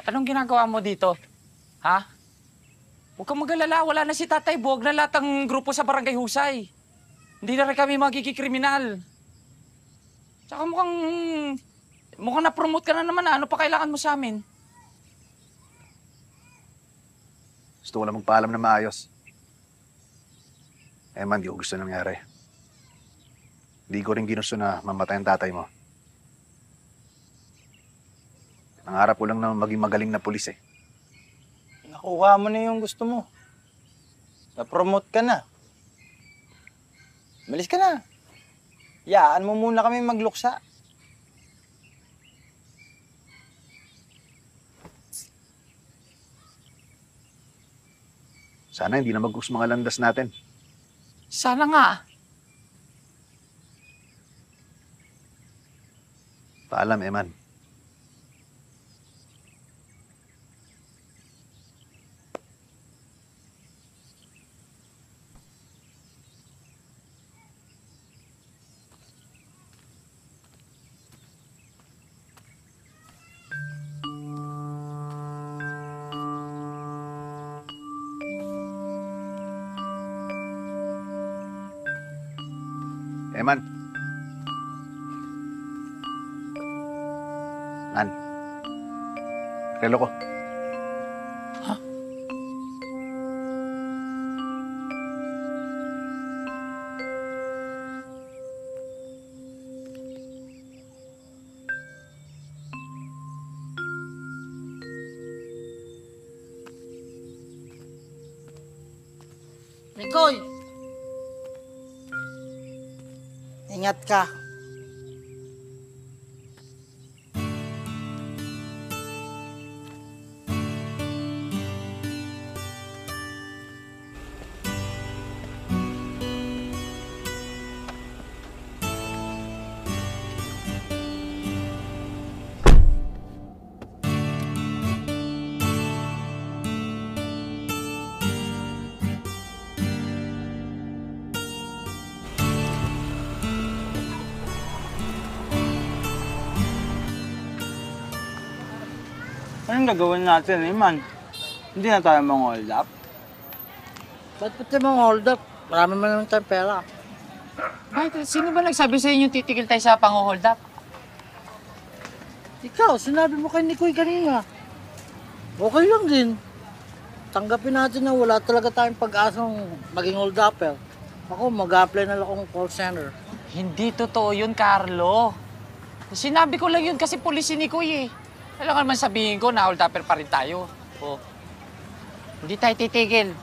Anong ginagawa mo dito? Ha? Huwag kang mag-alala, wala na si Tatay Buwag na lahat ng grupo sa Barangay Husay. Hindi na rin kami magiging kriminal. Tsaka mukhang na-promote ka na naman. Ano pa kailangan mo sa amin? Gusto ko lang magpaalam na maayos. Man, di ko gusto nangyari. Hindi ko rin ginusto na mamatay ang tatay mo. Nangarap ko lang na maging magaling na pulis eh. Nakuha mo na yung gusto mo. Na-promote ka na. Malis ka na. Yaan mo muna kami magluksa. Sana hindi na mag-us mga landas natin. Sana nga. Paalam, Eman. Man. Man. Relo ko. Ha? Nikoy! Ingat ka. Anong gagawin natin, man? Hindi na tayo mang-hold up. Ba't pati mong hold up? Marami man naman tayong pera. Bakit? Sino ba nagsabi sa inyo titigil tayo sa pang-hold up? Ikaw, sinabi mo kay Nikoy kanina. Okay lang din. Tanggapin natin na wala talaga tayong pag-asang maging hold upper. Ako, mag-apply na lang akong call center. Hindi totoo yun, Carlo. Sinabi ko lang yun kasi pulis si Nikoy eh. Kailangan man sabihin ko na hold upper pa rin tayo. Oh. Hindi tayo titigil.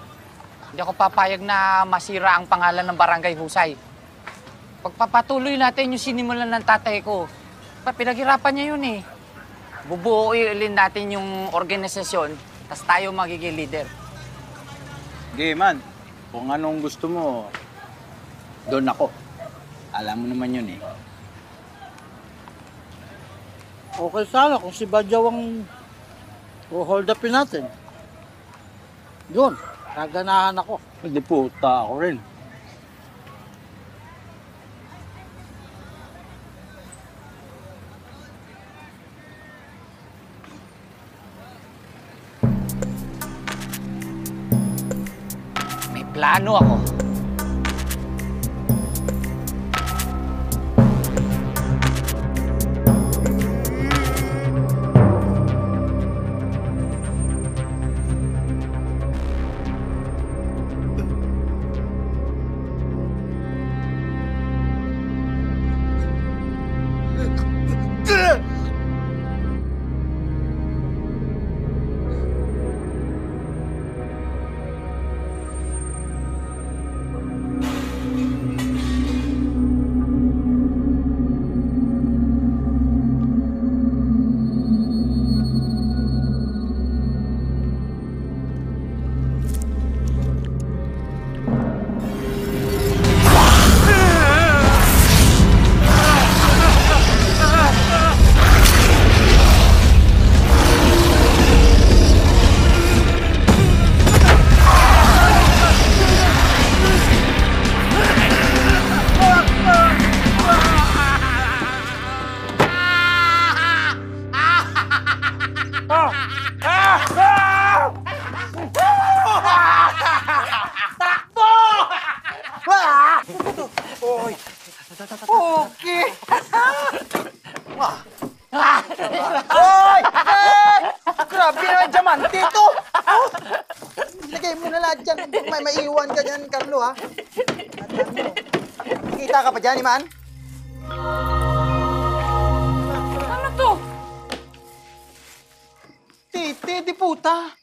Hindi ako papayag na masira ang pangalan ng Barangay Husay. Pagpapatuloy natin yung sinimulan ng tatay ko. Pinaghirapan niya yun eh. Bubuuin natin yung organisasyon, tas tayo magiging leader. Sige, man. Kung anong gusto mo, doon ako. Alam mo naman yun eh. Okay sana kung si Badyaw ang hold upin natin. Yun, kaganahan ako. Hindi puta ako rin. May plano ako. Okay. Hoy! Grabe naman, diamante ito! Lagay mo na lahat dyan. May maiiwan ka dyan, Carlo, ha? Kita ka pa dyan, Iman? Ano to? Titi, di puta.